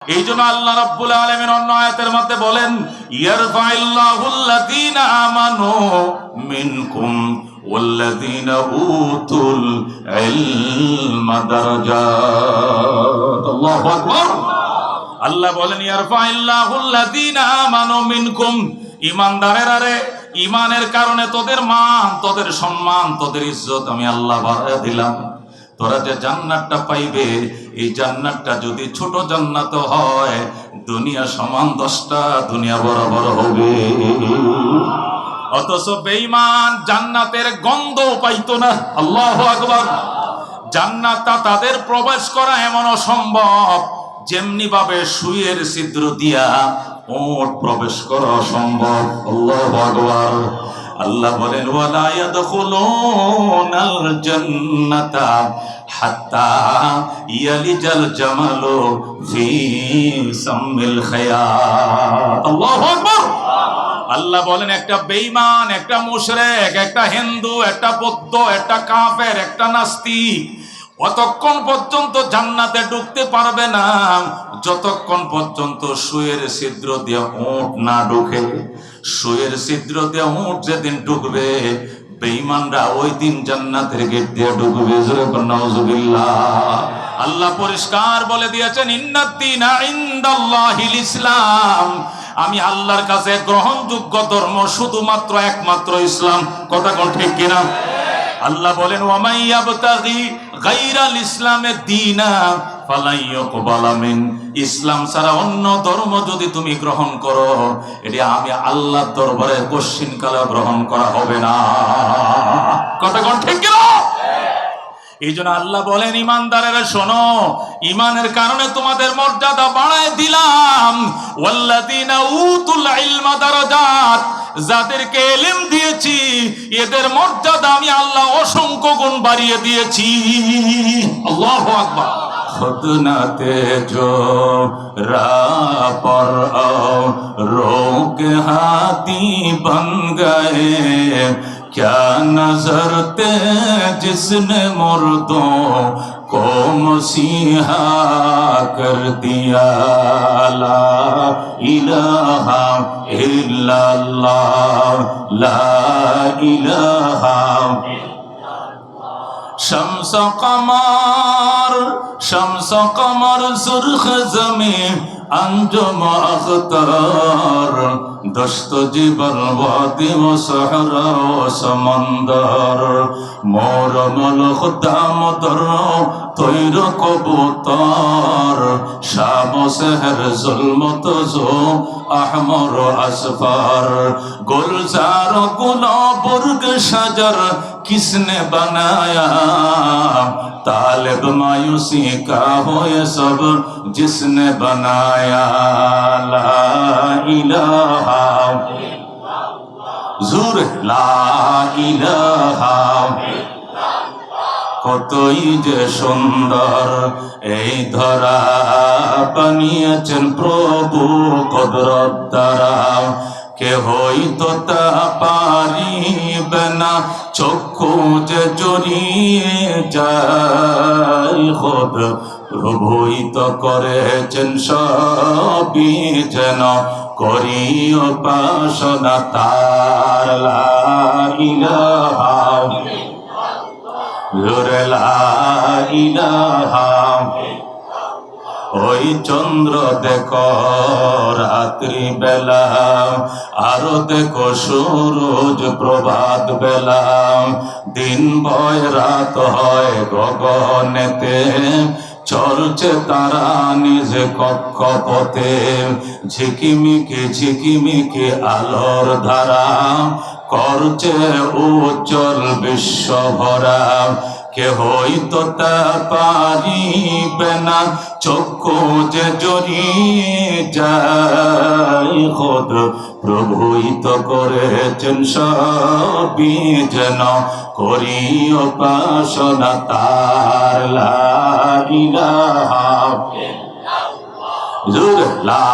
এই জন্য আল্লাহ রাব্বুল আলামিন অন্য আয়াতের মধ্যে বলেন, ইয়ারফাইল্লাহুল্লাযীনা আমানু মিনকুম ওয়াল্লাযীনা উতুল ইলমা দারাজাত। আল্লাহু আকবার। আল্লাহ বলেন, ইয়ারফাইল্লাহুল্লাযীনা আমানু মিনকুম, ঈমানদারেরা রে, ঈমানের কারণে তোদের মান, তোদের সম্মান, তোদের ইজ্জত আমি আল্লাহ বাড়ায় দিলাম। তোরা যে জান্নাতটা পাইবে, এই জান্নাতটা যদি ছোট জান্নাত হয়, দুনিয়া সমান 10টা দুনিয়া বরাবর হবে। অথচ বেঈমান জান্নাতের গন্ধ পাইতো না। আল্লাহু আকবার। জান্নাতটা তাদের প্রবেশ করা এমন অসম্ভব, যেমনি ভাবে সুইয়ের ছিদ্র দিয়া ওট প্রবেশ করা অসম্ভব। আল্লাহু আকবার। আল্লাহ বলেন, ওয়ালা ইয়াদখুলুনাল জান্নাতা হাত্তা ইয়ালিজাল জামালু ফি সামিল খায়াত। আল্লাহু আকবার। আল্লাহ বলেন, একটা বেঈমান, একটা মুশরিক, একটা হিন্দু, একটা বৌদ্ধ, একটা কাফের, একটা নাস্তিক অতক্ষণ পর্যন্ত জান্নাতে ঢুকতে পারবে না যতক্ষণ পর্যন্ত সুয়ের ছিদ্র দিয়ে উট না ঢুকে। সুয়ের ছিদ্র দিয়ে উট যেদিন ঢুকবে, বেঈমানরা ওই দিন জান্নাতের গেট দিয়ে ঢুকবে। নাউজুবিল্লাহ। আল্লাহ পরিষ্কার বলে দিয়েছেন, ইন্নাদ-দীনা ইনদাল্লাহিল ইসলাম, আমি আল্লাহর কাছে গ্রহণযোগ্য ধর্ম শুধুমাত্র একমাত্র ইসলাম। কথা কোন ঠিক কিনা? আল্লাহ বলেন, ওয়া মাইয়াবতাগি গায়রাল ইসলামে দীনা ফালাই ইউকবালা মিন, ইসলাম ছাড়া অন্য ধর্ম যদি তুমি গ্রহণ করো, এটা আমি আল্লাহর দরবারে কোশ্চিন কালে গ্রহণ করা হবে না। কথা কোন ঠিক কিনা? এই জন্য আল্লাহ বলেন, ইমানদারেরা শোনো, ইমানের কারণে তোমাদের মর্যাদা বাড়ায় দিলাম। ওয়াল্লাযীনা উতুল ইলমা দারাজাত, যাদেরকে ইলম দিয়েছি এদের মর্যাদা আমি আল্লাহ অসংখ্য গুণ বাড়িয়ে দিয়েছি। আল্লাহু আকবার। खुद न तेजो पर आओ रोक हाथी बन गए, क्या नजर थे जिसने मुर्दों को मसीहा कर दिया। ला इलाहा इल्लल्लाह, ला इलाहा। शम्स कमर, शम्स कमर सुर्ख ज़मीं अंजुम अख्तर, दश्त जिबल वादी व सहरा व समंदर, मोर मलख दाम दर तैर कबूतर, शाम सहर जुल्मत जो अहमर असफर, गुलजार गुलाबर्ग शजर किसने बनाया, तालिब मायूसी का हो ये सब जिसने बनाया। ला इलाहा जुर, ला इलाहा। কতই যে সুন্দর এই ধরা বানিয়েছেন প্রভু কদরত দ্বারা, কেহই তো তা পারিবে না, চক্ষু যে জড়িয়ে যায় খোদ প্রভুই তো করেছেন সবই যেন করি উপাসনা তার। লা ইলাহা লা ইলাহা। ওই চন্দ্র দেখো রাত্রি বেলা, আরো দেখো সূরজ প্রভাত বেলা, দিন বয় রাত হয় গগনেতে, চলছে তারা নিজ কক্ষপথে, ঝিকিমিকি ঝিকিমিকি আলোর ধারা করছে উজ্জ্বল বিশ্ব ভরা, কেহই তো তা পারিবে না, চক্ষু যে জড়িয়ে যায় খোদ প্রভুই তো করেছেন সবই যেন করি উপাসনা তার। লা ইলাহা ইল্লাল্লাহ, লা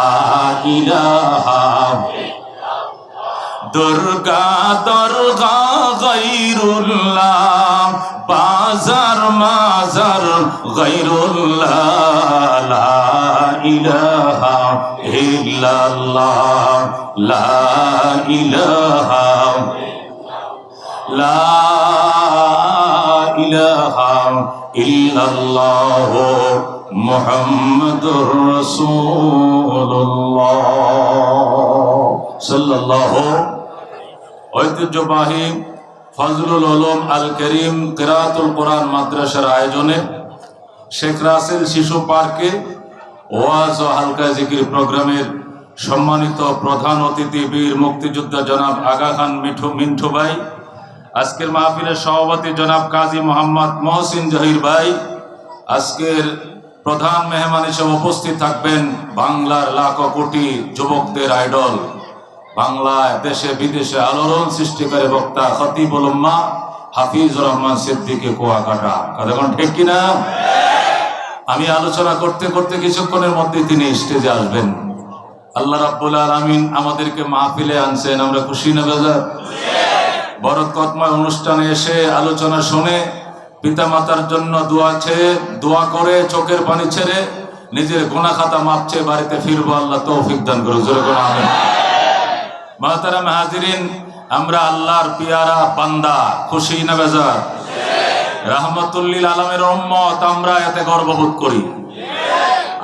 ইলাহা। দুর্গা দুর্গা গায়রুল্লাহ, বাজার মাজার গায়রুল্লাহ, লা ইলাহা ইল্লাল্লাহ, লা ইলাহা, লা ইলাহা ইল্লাল্লাহ মুহাম্মাদুর রাসূলুল্লাহ সাল্লাল্লাহু। ঐতিহ্যবাহী ফজলুল উলুম আল করিম কিরাতুল কোরআন মাদ্রাসার আয়োজনে শেখ রাসেল শিশু পার্কে ওয়াজ ও হালকা জিকির প্রোগ্রামের সম্মানিত প্রধান অতিথি বীর মুক্তিযোদ্ধা জনাব আগা খান মিন্টু ভাই, আজকের মাহফিলের সভাপতি জনাব কাজী মোহাম্মদ মহসিন জহির ভাই, আজকের প্রধান মেহমান হিসেবে উপস্থিত থাকবেন বাংলার লাখো কোটি যুবকদের আইডল, বাংলায় দেশে বিদেশে আলোড়ন সৃষ্টিকারী বক্তা খতিবুল উম্মাহ হাফিজুর রহমান সিদ্দিকী কুয়াকাটা। কতক্ষণ ঠিক কিনা? আমি আলোচনা করতে করতে কিছুক্ষণের মধ্যে তিনি স্টেজে আসবেন। আল্লাহ রাব্বুল আলামিন আমাদেরকে মাহফিলে আনছেন, আমরা খুশি না বেজার? বরকতময় অনুষ্ঠানে এসে আলোচনা শুনে পিতামাতার জন্য দোয়া করে চোখের পানি ছেড়ে নিজের গুনাহ খাতা মাপ চেয়ে বাড়িতে ফিরবো। আল্লাহ তৌফিক দান করুন, জোরে করে আমিন। মুহতারাম হাজিরিন, আমরা আল্লাহর পিয়ারা বান্দা, খুশি না বেজার? রাহমাতুল লিল আলামিনের উম্মত, আমরা এতে গর্ববোধ করি।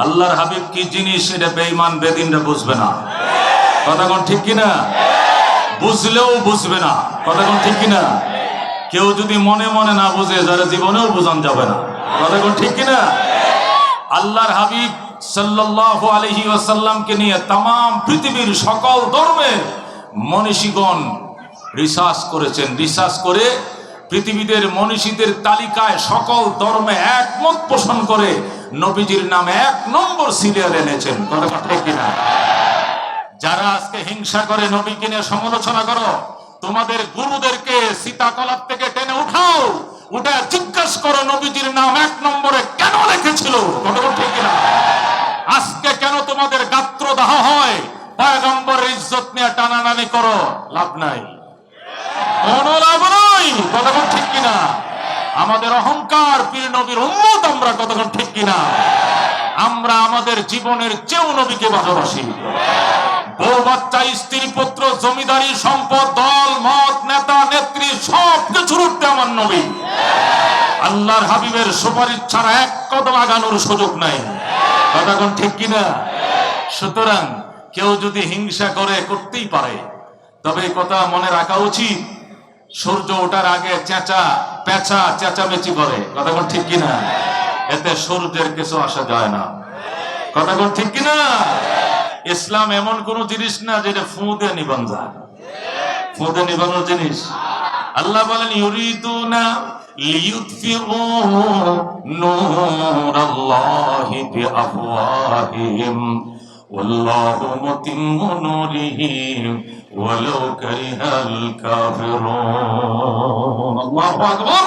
আল্লাহর হাবিব কি জিনিস এটা বেঈমান বেদিনরা বুঝবে না। কথাক্ষণ ঠিক কিনা? বুঝলেও বুঝবে না। কথাক্ষণ ঠিক কিনা? কেউ যদি মনে মনে না বুঝে, যারা জীবনেও বোঝান যাবে না। কথাক্ষণ ঠিক কিনা? আল্লাহর হাবিব সাল্লাল্লাহু আলাইহি ওয়াসাল্লামকে নিয়ে তামাম পৃথিবীর সকল ধর্মের মনীষীগণ রিসার্চ করেছেন। রিসার্চ করে পৃথিবীদের মনীষীদের তালিকায় সকল ধর্মে একমত পোষণ করে নবীজির নামে 1 নম্বর সিরিয়াল এনেছেন। কথাটা ঠিক কিনা? যারা আজকে হিংসা করে নবীকে নিয়ে সমালোচনা করো, তোমাদের গুরুদেরকে সীতাকলাপ থেকে টেনে উঠাও, উঠে জিজ্ঞাসা করো নবীজির নাম 1 নম্বরে কেন লিখেছিল। কথাটা ঠিক কিনা? আজকে কেন তোমাদের গাত্রদাহ হয়? পয়গম্বরের ইজ্জত নিয়ে টানাটানি করো, লাভ নাই, কোনো লাভ নাই। কতক্ষণ ঠিক কিনা? আমাদের অহংকার পীর নবীর উম্মত আমরা, কতক্ষণ ঠিক কিনা? আমরা আমাদের জীবনের চেয়েও নবীকে ভালোবাসি। বউ বাচ্চা, স্ত্রী পুত্র, জমিদারি সম্পদ, দল মত, নেতা নেত্রী সব কিছুর উঠতে আমার নবী। আল্লাহর হাবিবের সুপারিশ ছাড়া 1 কদম আগানোর সুযোগ নাই। কতক্ষণ ঠিক কিনা? সুতরাং কেউ যদি হিংসা করে, করতেই পারে, তবে কথা মনে রাখা উচিত, সূর্য ওঠার আগে পেঁচা চেঁচামেচি করে। কথাক্ষণ ঠিক কিনা? এতে সূর্যের কিছু আসা যায় না। কথাক্ষণ ঠিক কিনা? ইসলাম এমন কোন জিনিস না যেটা ফু দিয়ে নিবান যায়। ফু দিয়ে নিবানোর জিনিস। আল্লাহ বলেন ইউরিদুনা লিইউতফিউ নূরাল্লাহি বিআফওয়াহিহিম ওয়াল্লাহু মুতিম্মু নূরিহি ওয়ালাউ কারিহাল কাফিরুন। আল্লাহু আকবার।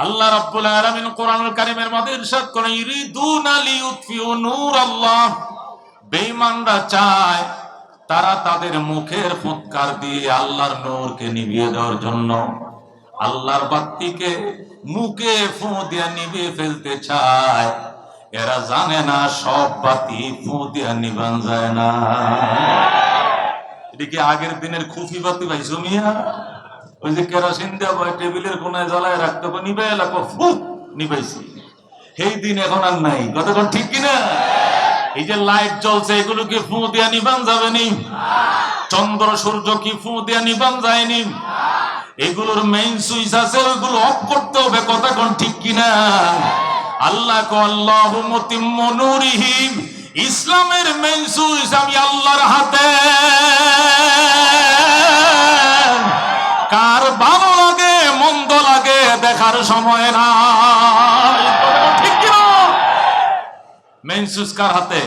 আল্লাহ রাব্বুল আলামিন কোরআনুল কারীমের মধ্যে ইরশাদ করেন ইউরিদুনা লিইউতফিউ নূরাল্লাহ, বেঈমানরা চায় তারা তাদের মুখের ফুৎকার দিয়ে আল্লাহর নূরকে নিভিয়ে দেওয়ার জন্য আল্লাহর বাতিকে মুখে ফু দিয়ে নিভিয়ে ফেলতে চায়। এরা জানে না সব বাতি ফু দিয়ে নিভান যায় না। এটা কি আগের দিনের খুফি বাতি ভাই জমিয়া? ওই যে কেরোসিন দেওয়া টেবিলের কোনায় জ্বালায় রাখতে, নিবে এলাকা ফু নিবাইছি, সেই দিন এখন আর নাই। কতক্ষণ ঠিক কিনা? এই যে লাইট জ্বলছে, এগুলো কি ফু দিয়া নিবান যাবে নি? চন্দ্র সূর্য কি ফু দিয়া নিবান যায়নি? এগুলোর মেইন সুইচ আছে, ওইগুলো অফ করতে হবে। কতক্ষণ ঠিক কিনা? আল্লাহ কো আল্লাহু মুতিম্মু নূরিহি, ইসলামের মেইন সুইচ আমি আল্লাহর হাতে। কার ভালো লাগে মন্দ লাগে দেখার সময় নাই। ঠিক কিনা? মেইন সুইচ কার হাতে?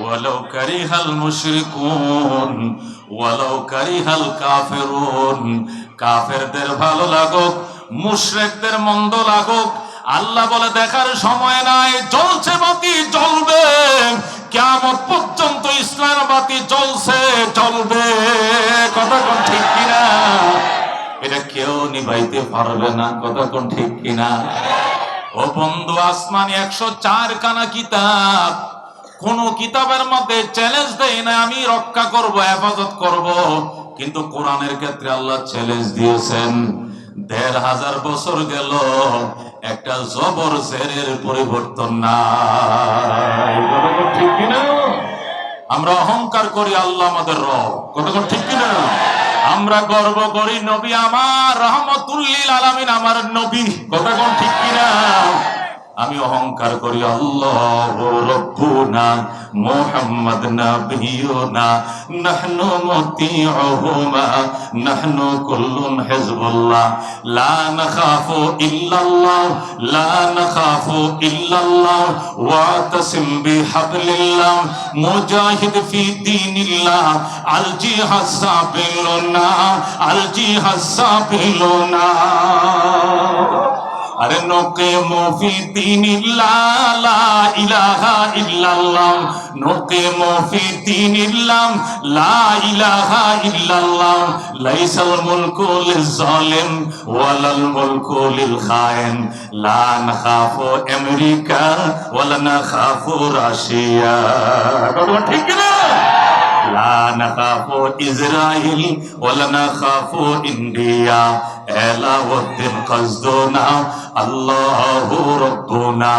ওয়ালাউ কারিহাল মুশরিকুন ওয়ালাউ কারিহাল কাফিরুন, কাফেরদের ভালো লাগুক মুশরিকদের মন্দ লাগুক, আল্লাহ বলে দেখার সময় নাই। জ্বলছে বাতি জ্বলবে, কিয়ামত পর্যন্ত ইসলামের বাতি জ্বলছে জ্বলবে। কেউ নিভাইতে পারবে না। কথা কোন ঠিক কিনা? ও বন্ধু, আসমানি 104 খানা কিতাব, কোন কিতাবের মধ্যে চ্যালেঞ্জ দেয় না আমি রক্ষা করব, হেফাজত করব, কিন্তু কোরআনের ক্ষেত্রে আল্লাহ চ্যালেঞ্জ দিয়েছেন। 1500 বছর গেল, একটা জবর জেরের পরিবর্তন নাই। ঠিক কিনা? আমরা অহংকার করি আল্লাহ আমাদের রব। কতক্ষণ ঠিক কিনা? আমরা গর্ব করি নবী আমার রহমতুল লিল আলামিন আমার নবী। কতক্ষণ ঠিক কিনা? আমি অহংকার করি আল্লাহ রব্বুনা মুহাম্মদ নাবিয়ুনা নাহনু মুতিউহুমা নাহনু কুল্লুন হিজবুল্লাহ লা নাখাফু ইল্লাল্লাহ লা নাখাফু ইল্লাল্লাহ ওয়াতাসিম বিহাবলিল্লাহ মুজাহিদ ফি দীনিল্লাহ আল জিহাদ সাবিলুনা আল জিহাদ সাবিলুনা। আরে নোকে মফি দীনিল্লাহ লা ইলাহা ইল্লাল্লাহ নোকে মফি দীনিল্লাহ লা ইলাহা ইল্লাল্লাহ লাইসাল মুলকু লিজ-জালিম ওয়ালাল মুলকু লিল খায়েন লা নাখাফু আমেরিকা ওয়ালা নাখাফু রাশিয়া। ঠিক না? লা নাখাফু ইসরাইল ওয়ালা নাখাফু ইন্ডিয়া এলাউদ্দিন কসদুনা আল্লাহু রাব্বুনা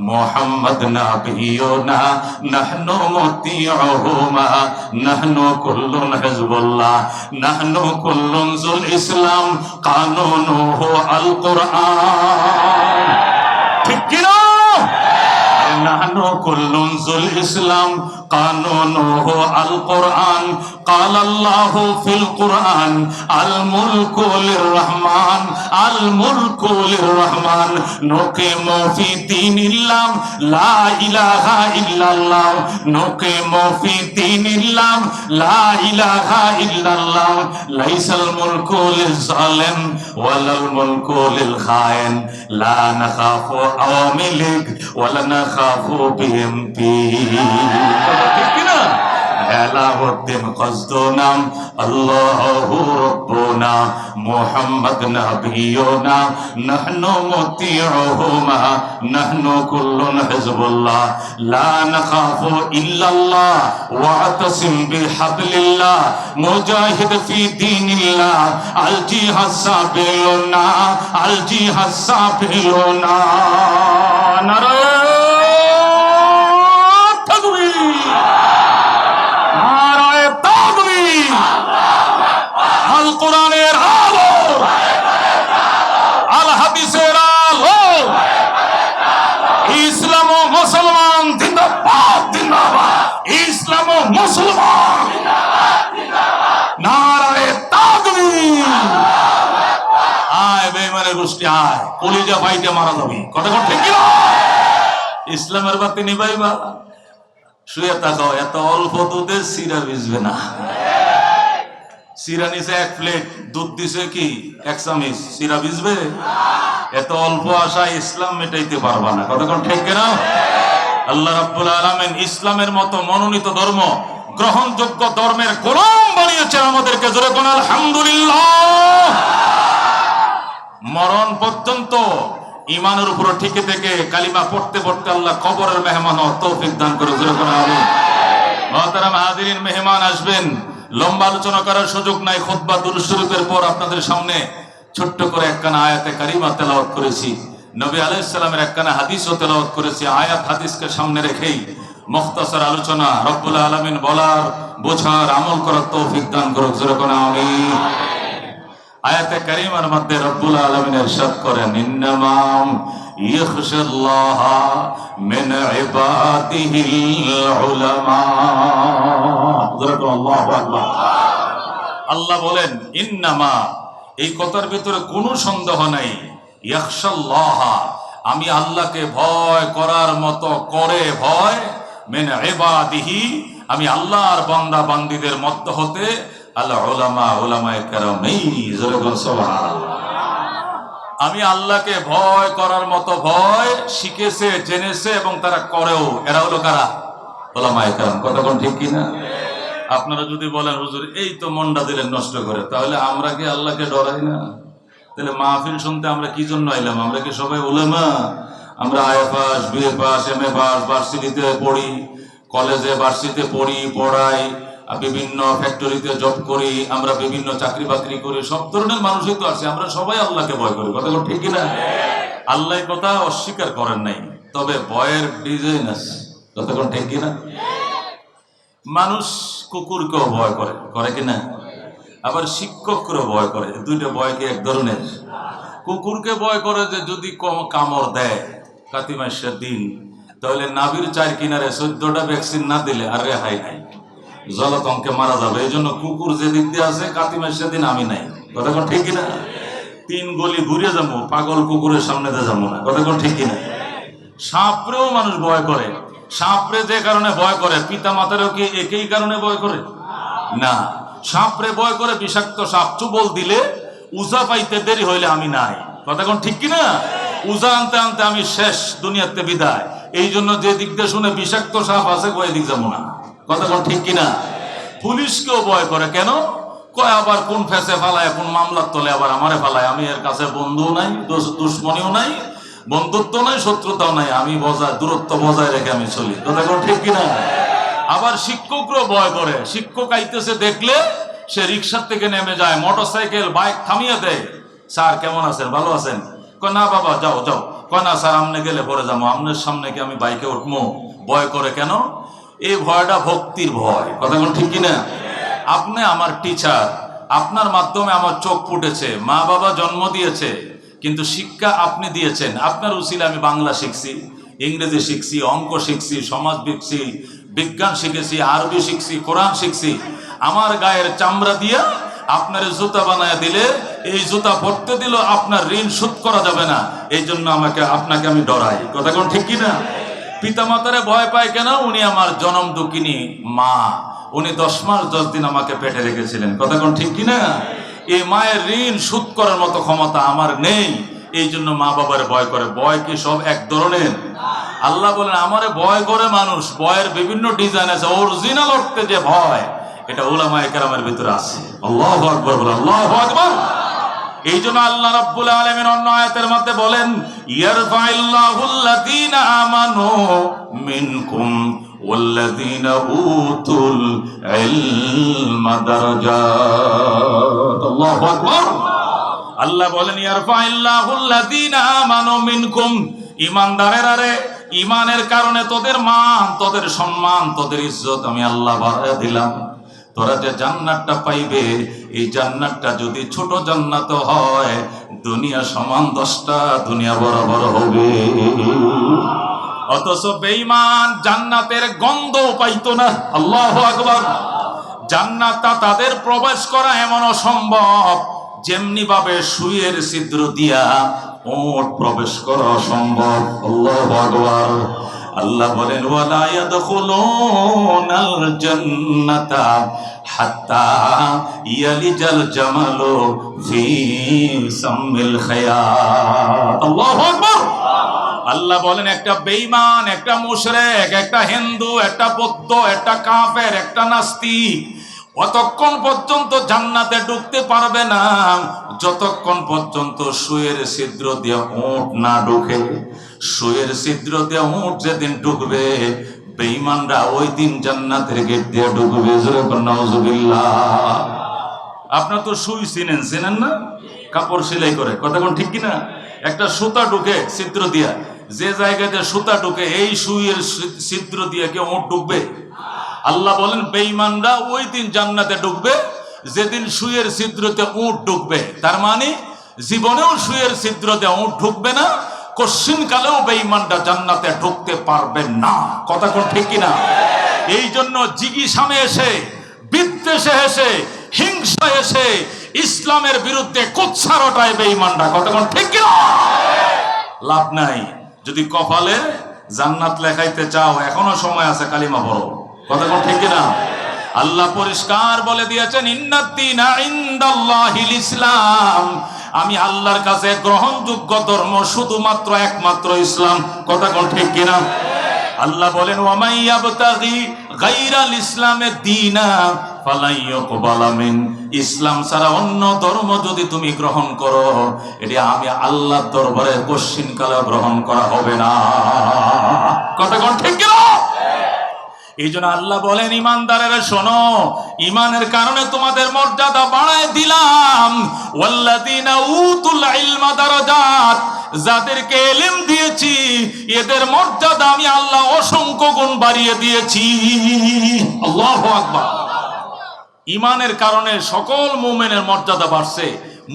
মুহাম্মদ নাবিয়ুনা নাহনু মুতিউহুমা নাহনু কুল্লুন হিজবুল্লাহ নাহনু কুল্লুন যুল ইসলাম কানুনুহু আল কুরআন। ঠিক কি না? নাহনু কুল্লুন যুল ইসলাম কানুনুহু আল কুরআন قال الله في القرآن الملك للرحمن الملك للرحمن نقيم في دين الله لا إله إلا الله نقيم في دين الله لا إله إلا الله ليس الملك للظالم ولا الملك للخائن لا نخاف عوامي ليج ولا نخاف BNP এলাউদ্দিন কসদুনা আল্লাহু রাব্বুনা মুহাম্মদ নাবিয়ুনা নাহনু মুতিউহুমা নাহনু কুল্লুন হিজবুল্লাহ লা নাখাফু ইল্লাল্লাহ ওয়াতাসিম বিহাবলিল্লাহ মুজাহিদ ফি দীনিল্লাহ আল জিহাদ সাবিলুনা আল জিহাদ সাবিলুনা। নারায়ে আল কোরআনের আলো আল হাদিসের আলো ইসলাম ও মুসলমান জিন্দাবাদ জিন্দাবাদ ইসলাম ও মুসলমান জিন্দাবাদ জিন্দাবাদ নারায়ে তাকবীর। আয় বেঈমানের গোষ্ঠী আয়, কলিজা ফাইটে মারা যাবে। কথা ঠিক কি? ইসলামের বাতি নিভাইবা, শুয়ে থাকো, এত অল্প দুধে সিরা ভিজবে না। সিরা নিছে 1 প্লেট, দুধ দিছে কি 1 চামচ, সিরা ভিজবে? এত অল্প আশা ইসলাম মেটাইতে পারবা না। কতক্ষণ ঠিক কিনা? আল্লাহ রাব্বুল আলামিন ইসলামের মতো মনোনীত ধর্ম, গ্রহণযোগ্য ধর্মের গোলাম বানিয়েছেন আমাদেরকে। জোরে কোন আলহামদুলিল্লাহ। মরণ পর্যন্ত ইমানের উপর টিকে থেকে কালিমা পড়তে পড়তে আল্লাহ কবরের মেহমান হওয়ার তৌফিক দান করে। জোরে কোন আমিন। মুহতারাম হাজিরিন, মেহমান আসবেন, লম্বা আলোচনা করার সুযোগ নাই। খুতবা দুরূদ শরীফের পর আপনাদের সামনে ছোট্ট করে একখানা আয়াতে কারিমা তেলাওয়াত করেছি, নবী আলাইহিস সালামের একখানা হাদিসও তেলাওয়াত করেছি। আয়াত হাদিসকে সামনে রেখেই মুখতাসার আলোচনা। রব্বুল আলামিন বলার, বোঝার, আমল করার তৌফিক দান করুক। জোরে কোন আমিন। আয়াতে কারিমার মধ্যে রব্বুল আলামিন ইরশাদ করেন, ইন্নামা ইয়াখশাল্লাহা মিন ইবাদিহিল উলামা। জোরে কোন আল্লাহু আকবার। আল্লাহ বলেন ইন্নামা, এই কথার ভিতরে কোনো সন্দেহ নাই, ইয়াখশাল্লাহা, আমি আল্লাহকে ভয় করার মতো করে ভয়, মিন ইবাদিহি, আমি আল্লাহর বান্দা বান্দীদের মধ্য হতে, আল উলামা, উলামায়ে কেরাম। জোরে বল সুবহানাল্লাহ। আমি আল্লাহকে ভয় করার মতো ভয় শিখেছে, জেনেছে এবং তারা করেও, এরা হলো কারা? উলামায়ে কেরাম। কথা কোন ঠিক কিনা? আপনারা যদি বলেন হুজুর এই তো মনটা দিলেন নষ্ট করে, তাহলে আমরা কি আল্লাহকে ডরাই না? তাহলে মাহফিল শুনতে আমরা কি জন্য আইলাম? আমরা কি সবাই উলেমা? আমরা IA pass, BA pass, MA pass, ভার্সিটিতে পড়ি, কলেজে ভার্সিটিতে পড়াই, বিভিন্ন ফ্যাক্টরিতে জব করি, আমরা বিভিন্ন চাকরি বাকরি করি, সব ধরনের মানুষই তো আছে। আমরা সবাই আল্লাহকে ভয় করি, কথা ঠিক না? আল্লাহ কথা অস্বীকার করেন নাই, তবে ভয়ের ডিজাইন আছে, কথা ঠিক কিনা? মানুষ কুকুরকেও ভয় করে কিনা? আবার শিক্ষককেও ভয় করে। দুইটা ভয় কি এক ধরনের? কুকুরকে ভয় করে যে যদি কামড় দেয় কাতি মাসের দিন, তাহলে নাভির 4 কিনারে 14টা ভ্যাকসিন না দিলে আর রেহাই নাই, জলাতঙ্কে মারা যাবে। এই জন্য কুকুর যে দিক দিয়ে আছে কাতি মাসের দিন আমি নাই, কথা ঠিক কিনা? 3 গলি ঘুরে যাবো, পাগল কুকুরের সামনে দিয়ে যাবো না, কথা ঠিক কিনা? সাপরেও মানুষ ভয় করে। সাপরে যে কারণে ভয় করে, পিতা মাতারও কি একই কারণে ভয় করে? না, সাপরে ভয় করে বিষাক্ত সাপ চুবল দিলে উজা পাইতে দেরি হইলে আমি নাই, কথা ঠিক কিনা? উজা আনতে আনতে আমি শেষ, দুনিয়াতে বিদায়। এই জন্য যে দিক দিয়ে শুনে বিষাক্ত সাপ আছে ওই দিক যাবো না, কথা ঠিক কিনা? পুলিশকেও ভয় করে, কেন? কয় আবার কোন ফেসে ফালায়, কোন মামলার তলে আবার আমারে ফালায়। আমি এর কাছে বন্ধুও নাই, দুশ্মনীও নাই, বন্ধুত্ব নাই, শত্রুতাও নাই, আমি দূরত্ব বজায় রেখে আমি চলি, কথা ঠিক কিনা? আবার শিক্ষকরাও ভয় করে। শিক্ষক আইতেছে দেখলে সে রিক্সার থেকে নেমে যায়, মোটরসাইকেল বাইক থামিয়ে দেয়। স্যার কেমন আছেন, ভালো আছেন? কয় না বাবা যাও যাও। কয় না স্যার আমনে গেলে পরে যাবো, আমনের সামনে কি আমি বাইকে উঠবো? ভয় করে কেন? এই ভয়টা ভক্তির ভয়, কথা ঠিক কিনা? আপনি আমার টিচার, আপনার মাধ্যমে আমার চোখ ফুটেছে, মা বাবা জন্ম দিয়েছে, কিন্তু শিক্ষা আপনি দিয়েছেন। আপনার উসিলে আমি বাংলা শিখছি, ইংরেজি শিখছি, অঙ্ক শিখছি, সমাজ শিখছি, বিজ্ঞান শিখেছি, আরবি শিখছি, কোরআন শিখছি। আমার গায়ের চামড়া দিয়া আপনার জুতা বানায় দিলে, এই জুতা পরতে দিল আপনার ঋণ শোধ করা যাবে না। এই জন্য আপনাকে আমি ডরাই, কথা ঠিক কিনা? পিতা মাতারে ভয় পায় কেন? উনি আমার জনম দুঃখিনী মা, উনি 10 মাস 10 দিন আমাকে পেটে রেখেছিলেন, কথা ঠিক কিনা? এই মায়ের ঋণ শোধ করার মতো ক্ষমতা আমার নেই, এই জন্য মা বাবার ভয় করে। ভয় কি সব এক ধরনের? আল্লাহ বলেন আমারে ভয় করে মানুষ, ভয়ের বিভিন্ন ডিজাইন আছে। অরিজিনাল অর্থে যে ভয়, এটা উলামায়ে কেরামের ভিতরে আছে। আল্লাহু আকবার, আল্লাহু আকবার। এই জন্য আল্লাহ রাব্বুল আলামিন অন্য আয়াতের মধ্যে বলেন ইয়ারফাইল্লাহুল্লাযীনা আমানু মিনকুম ওয়াল্লাযীনা উতুল ইলমা দারাজাত। আল্লাহু আকবার। আল্লাহ বলেন ইয়ারফাইল্লাহুল্লাযীনা আমানু মিনকুম, ঈমানদারেরা রে, ঈমানের কারণে তোদের মান, তোদের সম্মান, তোদের ইজ্জত আমি আল্লাহ বাড়ায় দিলাম। তোরা যে জান্নাতটা পাইবে, এই জান্নাতটা যদি ছোট জান্নাত হয়, দুনিয়া সমান 10টা দুনিয়া বরাবর হবে। অথচ বেঈমান জান্নাতের গন্ধ পাইতো না। আল্লাহু আকবার। জান্নাতটা তাদের প্রবেশ করা এমন অসম্ভব, যেমনি ভাবে সুইয়ের ছিদ্র দিয়া ওট প্রবেশ করা অসম্ভব। আল্লাহু আকবার। আল্লাহ বলেন ওয়ালা ইয়াদখুলুনাল জান্নাতা হাত্তা ইয়ালিজাল জামালু ফি সামিল খায়াত। আল্লাহু আকবার। আল্লাহ বলেন একটা বেঈমান, একটা মুশরিক, একটা হিন্দু, একটা বৌদ্ধ, একটা কাফের, একটা নাস্তিক অতক্ষণ পর্যন্ত জান্নাতে ঢুকতে পারবে না যতক্ষণ পর্যন্ত সুয়ের ছিদ্র দিয়ে উট না ঢুকে। সুয়ের ছিদ্র দিয়ে উট যেদিন ঢুকবে, বেঈমানরা ওই দিন জান্নাতের গেট দিয়ে ঢুকবে। নাউজুবিল্লাহ। আপনার তো সুই চেনেন না? কাপড় সেলাই করে, কথা ঠিক কিনা? একটা সুতা ঢুকে ছিদ্র দিয়া, যে জায়গাতে সুতা ঢুকে এই সুইয়ের ছিদ্র দিয়ে কেউ উট ঢুকবে? আল্লাহ বলেন বেঈমানরা ওই দিন জান্নাতে ঢুকবে যেদিন সুয়ের ছিদ্রতে উট ঢুকবে। তার মানে জীবনেও সুয়ের ছিদ্রতে উট ঢুকবে না, কশ্চিন কালেও বেঈমানরা জান্নাতে ঢুকতে পারবে না, কথা ঠিক কিনা? এই জন্য জিগিসামে এসে, বিদ্বেষে এসে, হিংসা এসে ইসলামের বিরুদ্ধে কোচ্ছারটায় বেঈমানরা, কথা ঠিক কিনা? লাভ নাই। যদি কপালে জান্নাত লেখাইতে চাও এখনো সময় আছে, কালিমা পড়ো, কথা ঠিক কিনা? আল্লাহ পরিষ্কার বলে দিয়েছেন ইন্নাদ-দীনা ইনদাল্লাহিল ইসলাম, আমি আল্লাহর কাছে গ্রহণযোগ্য ধর্ম শুধুমাত্র একমাত্র ইসলাম, কথা ঠিক কিনা? আল্লাহ বলেন ওয়ামাই ইয়াবতাগি গায়রাল ইসলামে দীনা ফালাই ইউকবালা মিন, ইসলাম ছাড়া অন্য ধর্ম যদি তুমি গ্রহণ করো এটা আমি আল্লাহর দরবারে কোশ্চিনকালে গ্রহণ করা হবে না। কথা কোন ঠিক কি না? এই জন্য আল্লাহ বলেন ইমানদারেরা শোনো, ইমানের কারণে তোমাদের মর্যাদা বাড়ায় দিলাম। ওয়াল্লাযীনা উতুল ইলমা দারাজাত, যাদেরকে ইলম দিয়েছি এদের মর্যাদা আমি আল্লাহ অসংখ্য গুণ বাড়িয়ে দিয়েছি। আল্লাহু আকবার। ইমানের কারণে সকল মুমিনের মর্যাদা বাড়ছে।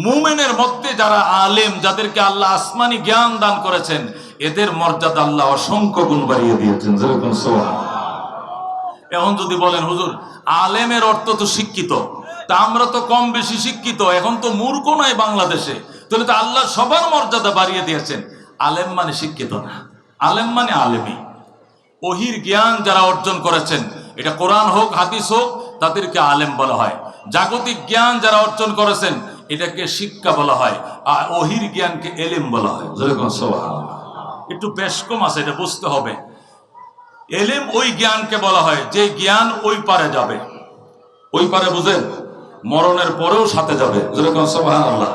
মুমিনের মধ্যে যারা আলেম, যাদেরকে আল্লাহ আসমানি জ্ঞান দান করেছেন, এদের মর্যাদা আল্লাহ অসংখ্য গুণ বাড়িয়ে দিয়েছেন। যেরকম সুবহানাল্লাহ। এখন যদি বলেন হুজুর আলেমের অর্থ তো শিক্ষিত, তা আমরা তো কম বেশি শিক্ষিত, এখন তো মূর্খ নাই বাংলাদেশে, তাহলে তো আল্লাহ সবার মর্যাদা বাড়িয়ে দিয়েছেন। আলেম মানে শিক্ষিত না, আলেম মানে আলেমই। ওহির জ্ঞান যারা অর্জন করেছেন, এটা কোরআন হোক হাদিস হোক, তাদেরকে আলেম বলা হয়। জাগতিক জ্ঞান যারা অর্জন করেছেন এটাকে শিক্ষা বলা হয়, আর ওহির জ্ঞানকে এলেম বলা হয়। একটু বেশ কম আছে, এটা বুঝতে হবে। এলেম ওই জ্ঞানকে বলা হয় যে জ্ঞান ওই পারে যাবে, ওই পারে বুঝেন, মরণের পরেও সাথে যাবে। যেরকম সুবহানাল্লাহ।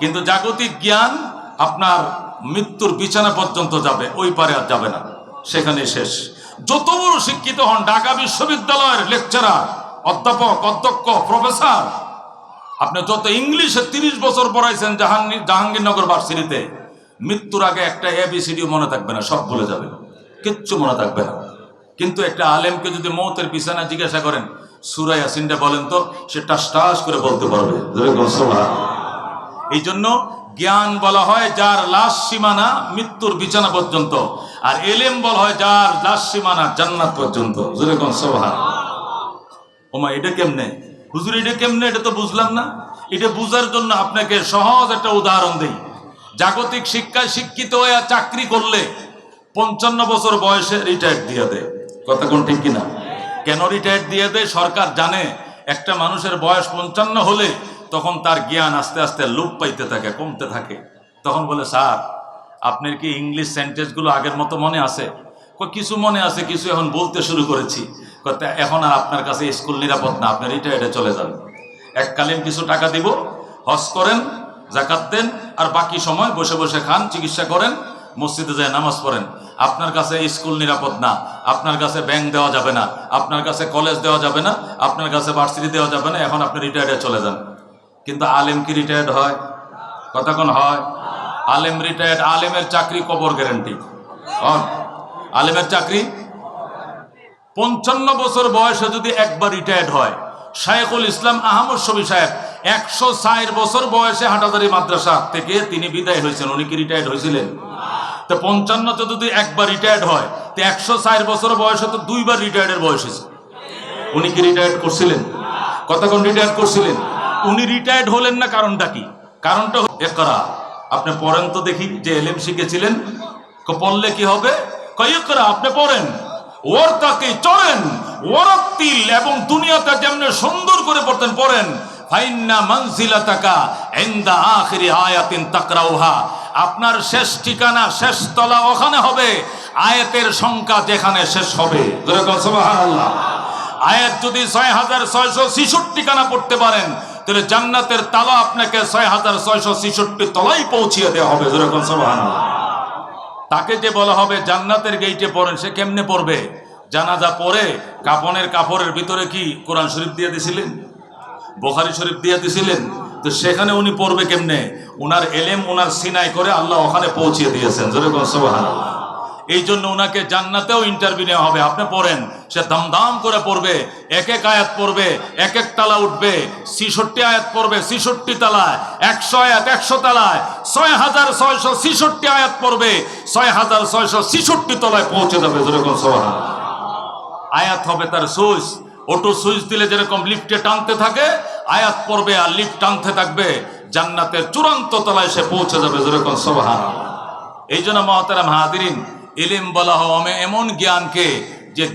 কিন্তু জাগতিক জ্ঞান আপনার মৃত্যুর বিছানা পর্যন্ত যাবে, ওই পারে আর যাবে না, সেখানে শেষ। যত বড় শিক্ষিত হন, ঢাকা বিশ্ববিদ্যালয়ের লেকচারার, অধ্যাপক, অধ্যক্ষ, প্রফেসর, আপনি যত ইংলিশে 30 বছর পড়াইছেন জাহাঙ্গীরনগর ভার্সিটিতে, মৃত্যুর আগে একটা ABCD মনে থাকবে না, সব ভুলে যাবে, কিচ্ছু মনে থাকবে না। কিন্তু একটা আলেমকে যদি মৌতের বিছানা জিজ্ঞাসা করেন সূরা ইয়াসিনটা বলেন তো, সে টাস টাস করে বলতে পারবে। এই জন্য জ্ঞান বলা হয় যার লাশ সীমানা মৃত্যুর বিছানা পর্যন্ত, আর এলেম বলা হয় যার লাশ সীমানা জান্নাত পর্যন্ত। যেরকম সুবহানাল্লাহ। ওমা এটা কেমনে হুজুর, এটা কেমনে? এটা তো বুঝলাম না। এটা বুঝার জন্য আপনাকে সহজ একটা উদাহরণ দেই। জাগতিক শিক্ষায় শিক্ষিত হয়ে চাকরি করলে 55 বছর বয়সে রিটায়ার দিয়ে দেয়। কথা কোন ঠিক কিনা? কেন রিটায়ার দিয়ে দেয়? সরকার জানে একটা মানুষের বয়স 55 হলে তখন তার জ্ঞান আস্তে আস্তে লোপ পাইতে থাকে, কমতে থাকে। তখন বলে স্যার আপনার কি ইংলিশ সেন্টেন্সগুলো আগের মতো মনে আছে? কিছু মনে আছে, কিছু এখন বলতে শুরু করেছি। এখন আর আপনার কাছে স্কুল নিরাপদ না, আপনি রিটায়ার্ডে চলে যান। এককালীন কিছু টাকা দিব, হজ করেন, যাকাত দেন, আর বাকি সময় বসে বসে খান, চিকিৎসা করেন, মসজিদে যায় নামাজ পড়েন। আপনার কাছে স্কুল নিরাপদ না, আপনার কাছে ব্যাংক দেওয়া যাবে না, আপনার কাছে কলেজ দেওয়া যাবে না, আপনার কাছে ভার্সিটি দেওয়া যাবে না, এখন আপনি রিটায়ার্ডে চলে যান। কিন্তু আলেম কি রিটায়ার্ড হয়? কথা কোন হয়? আলেম রিটায়ার্ড, আলেমের চাকরি কবর গ্যারান্টি। আলেমের চাকরি 55 বছর বয়সে যদি একবার রিটায়ার্ড হয়, শাইখুল ইসলাম আহমদ শফী সাহেব 104 বছর বয়সে হাটাজারি মাদ্রাসা থেকে তিনি বিদায় হয়েছেন। উনি কি রিটায়ার্ড হয়েছিলেন? তো 55 যদি একবার রিটায়ার্ড হয়, তো 104 বছর বয়সে তো 2বার রিটায়ার্ডের বয়স হয়েছে। উনি কি রিটায়ার্ড করছিলেন? কতক্ষণ রিটায়ার্ড করছিলেন? উনি রিটায়ার্ড হলেন না, কারণটা কি? কারণটা ইকরা। আপনি পড়েন তো দেখি, যে এলেম শিখেছিলেন, পড়লে কি হবে? ইকরা, আপনি পড়েন, ওয়ারতাকি, চড়েন, ওয়ারাত্তিল, এবং দুনিয়াটা যেমন সুন্দর করে পড়তেন পড়েন। ফাইন্না মানজিলাতাকা ইনদা আখিরি আয়াতিন তাকরাউহা, আপনার শেষ ঠিকানা, শেষ তলা ওখানে হবে আয়াতের সংখ্যা যেখানে শেষ হবে। সুবহানাল্লাহ। আয়াত যদি 6666 কানা পড়তে পারেন, তাহলে জান্নাতের তালা আপনাকে 6666 তলায় পৌঁছিয়ে দেওয়া হবে। যেরকম সুবহানাল্লাহ। তাকে যে বলা হবে জান্নাতের গেইটে পড়েন, সে কেমনে পড়বে? জানাজা পড়ে কাফনের কাপড়ের ভিতরে কি কোরআন শরীফ দিয়ে দিছিলেন? বুখারী শরীফ দিয়ে দিছিলেন? তো সেখানে উনি পড়বে কেমনে? উনার এলেম উনার সিনাই করে আল্লাহ ওখানে পৌঁছিয়ে দিয়েছেন। যেরকম সুবহানাল্লাহ। এই জন্য ওনাকে জান্নাতেও ইন্টারভিউ নেওয়া হবে। আপনি পড়েন, সে দাম করে পড়বে, এক এক আয়াত পড়বে, এক এক তালা উঠবে, 66 আয়াত পড়বে 66 তালায়, 100 আয়াত 100 তালায়, 6666 আয়াত পড়বে 6666 তলায় পৌঁছে যাবে। যেরকম সুবহানাল্লাহ। আয়াত হবে তার সুইচ, অটো সুইচ দিলে যেরকম লিফটে টানতে থাকে, আয়াত পড়বে আর লিফট টানতে থাকবে, জান্নাতের চূড়ান্ত তলায় সে পৌঁছে যাবে। যেরকম সুবহানাল্লাহ। এই জন্য মুহতারাম হাজিরিন, ইলম বলা হয় এমন জ্ঞানকে যে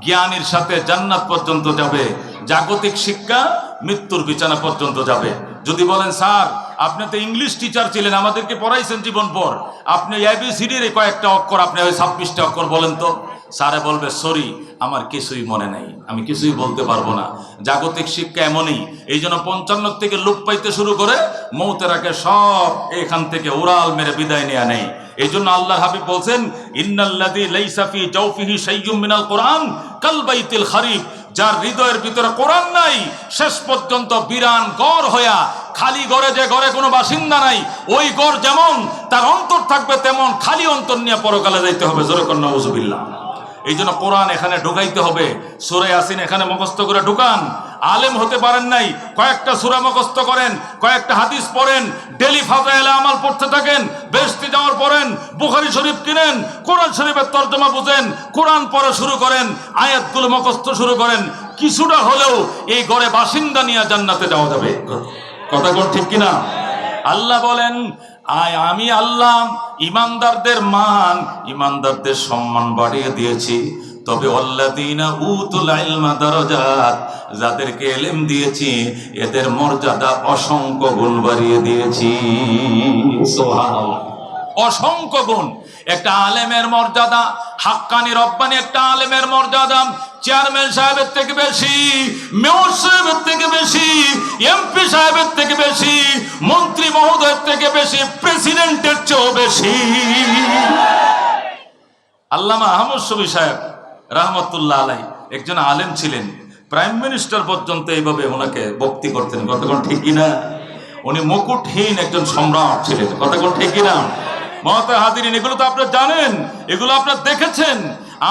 জ্ঞানের সাথে জান্নাত পর্যন্ত যাবে। জাগতিক শিক্ষা মৃত্যুর বিছানা পর্যন্ত যাবে। যদি বলেন স্যার আপনি তো ইংলিশ টিচার ছিলেন, আমাদেরকে পড়াইছেন জীবন পর, আপনি ABCDর কয়েকটা অক্ষর আপনি ওই 26টা অক্ষর বলেন তো। স্যারে বলবে সরি আমার কিছুই মনে নাই, আমি কিছুই বলতে পারবো না। জাগতিক শিক্ষা এমনই, এই জন্য 55 থেকে লোপ পাইতে শুরু করে মৌতের আগে সব এখান থেকে উড়াল মেরে বিদায় নেয়া নেই। এই জন্য আল্লাহর হাবিব বলছেন ইন্নাল্লাযী লাইসা ফি জাওফিহি শাইয়্যুম মিনাল কোরআন কাল বাইতিল খারিব, যার হৃদয়ের ভিতরে কোরআন নাই শেষ পর্যন্ত বিরান গড় হইয়া, খালি গড়ে যে গড়ে কোনো বাসিন্দা নাই, ওই গড় যেমন তার অন্তর থাকবে তেমন খালি অন্তর নিয়ে পরকালে যাইতে হবে। জোরে কর নাউযুবিল্লাহ। এই জন্য কোরআন এখানে ঢুকাইতে হবে। সূরা ইয়াসিন এখানে মুখস্থ করে ঢুকান। আলেম হতে পারেন নাই, কয়েকটা সূরা মুখস্থ করেন, কয়েকটা হাদিস পড়েন, ডেলি ফাজাইলে আমাল পড়তে থাকেন, বেহেশতে যাওয়ার পড়েন, বুখারী শরীফ কিনেন, কোরআন শরীফের তরজমা বুঝেন, কোরআন পড়া শুরু করেন, আয়াতগুলো মুখস্থ শুরু করেন, কিছুটা হলেও এই ঘরে বাসিন্দা নিয়ে জান্নাতে যাওয়া যাবে। কথা কোন ঠিক কিনা? আল্লাহ বলেন আমি আল্লাহ ইমানদারদের মান, ইমানদারদের সম্মান বাড়িয়ে দিয়েছি। তবে আল্লাযীনা উতুল ইলমা দারাজাত, যাদেরকে ইলম দিয়েছি এদের মর্যাদা অসংখ্য গুণ বাড়িয়ে দিয়েছি। সুবহানাল্লাহ, অসংখ্য গুণ। একটা আলেমের মর্যাদা, হাক্কানি রব্বানি একটা আলেমের মর্যাদা চেয়ারম্যান সাহেবের থেকে বেশি, মেয়র সাহেবের থেকে বেশি, এমপি সাহেবের থেকে বেশি, মন্ত্রী মহোদয়ের থেকে বেশি, প্রেসিডেন্টের চেয়েও বেশি। আল্লামা আহমদ শফী সাহেব রাহমাতুল্লাহ আলাইহি একজন আলেম ছিলেন, প্রাইম মিনিস্টার পর্যন্ত এইভাবে ওনাকে ভক্তি করতেন। কতক্ষণ ঠিক কিনা? উনি মুকুটহীন একজন সম্রাট ছিলেন। কতক্ষণ ঠিক কিনা? মহতারাম হাজিরিন, এগুলো তো আপনারা জানেন, এগুলো আপনারা দেখেছেন,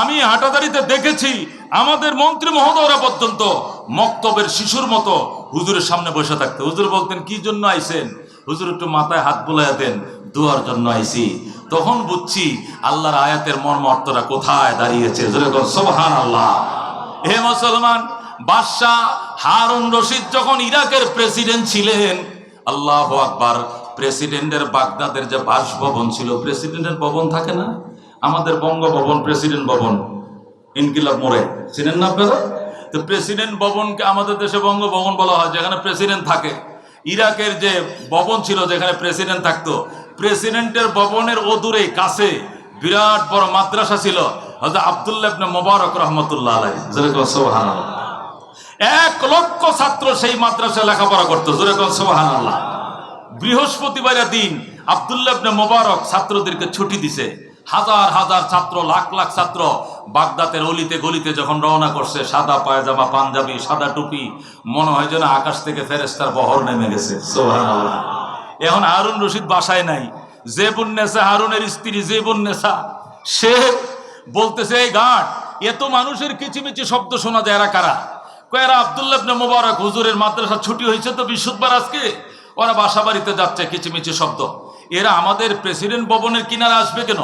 আমি হাটাদারিতে দেখেছি। আমাদের মন্ত্রী মহোদয়রা পর্যন্ত মক্তবের শিশুর মতো হুজুরের সামনে বসে থাকতো। হুজুর বলতেন কি জন্য আইছেন? হুজুর একটু মাথায় হাত বুলাইয়া দেন, দুয়ার জন্য আইছি। তখন বুঝছি আল্লাহর আয়াতের মর্ম অর্থটা কোথায় দাঁড়িয়েছে। সুবহানাল্লাহ। হে মুসলমান, বাদশাহ হারুন রশিদ যখন ইরাকের প্রেসিডেন্ট ছিলেন, আল্লাহু আকবার, প্রেসিডেন্টের বাগদাদের যে বাসভবন ছিল, প্রেসিডেন্টের ভবন থাকে না আমাদের বঙ্গভবন, প্রেসিডেন্ট ভবন ইনকিলাব মোড়ে, চিনেন না আপনারা? তো প্রেসিডেন্ট ভবনকে আমাদের দেশে বঙ্গভবন বলা হয়, যেখানে প্রেসিডেন্ট থাকে। ইরাকের যে ভবন ছিল যেখানে প্রেসিডেন্ট থাকতো, প্রেসিডেন্টের ভবনের অদূরে কাছে বিরাট বড় মাদ্রাসা ছিল, হযরত আব্দুল্লাহ ইবনে মুবারক রাহমাতুল্লাহ আলাইহি। সুবহানাল্লাহ। 1 লক্ষ ছাত্র সেই মাদ্রাসায় লেখাপড়া করতো। সুবহানাল্লাহ। বৃহস্পতিবারের দিন আব্দুল্লাহ ইবনে মুবারক ছাত্রদেরকে ছুটি দিছে। হাজার হাজার ছাত্র, লাখ লাখ ছাত্র বাগদাদের অলিতে গলিতে যখন রওনা করছে, সাদা পায়জামা, পাঞ্জাবি, সাদা টুপি, মনে হয় যেন আকাশ থেকে ফেরেশতার বহর নেমে গেছে। সুবহানাল্লাহ। এখন হারুন রশিদ বাসায় নাই। জেবুন্নেসা, হারুনের স্ত্রী জেবুন্নেসা, সে বলতেছে এই ঘাট এত মানুষের কিচিমিচি শব্দ শোনা যায়, এরা কারা? কয়েরা আব্দুল্লাহ ইবনে মুবারক, হুজুরের মাদ্রাসা ছুটি হয়েছে তো বৃহস্পতিবার আজকে, ওরা বাসা বাড়িতে যাচ্ছে, কিচিমিচি শব্দ। এরা আমাদের প্রেসিডেন্ট ভবনের কিনারে আসবে কেন?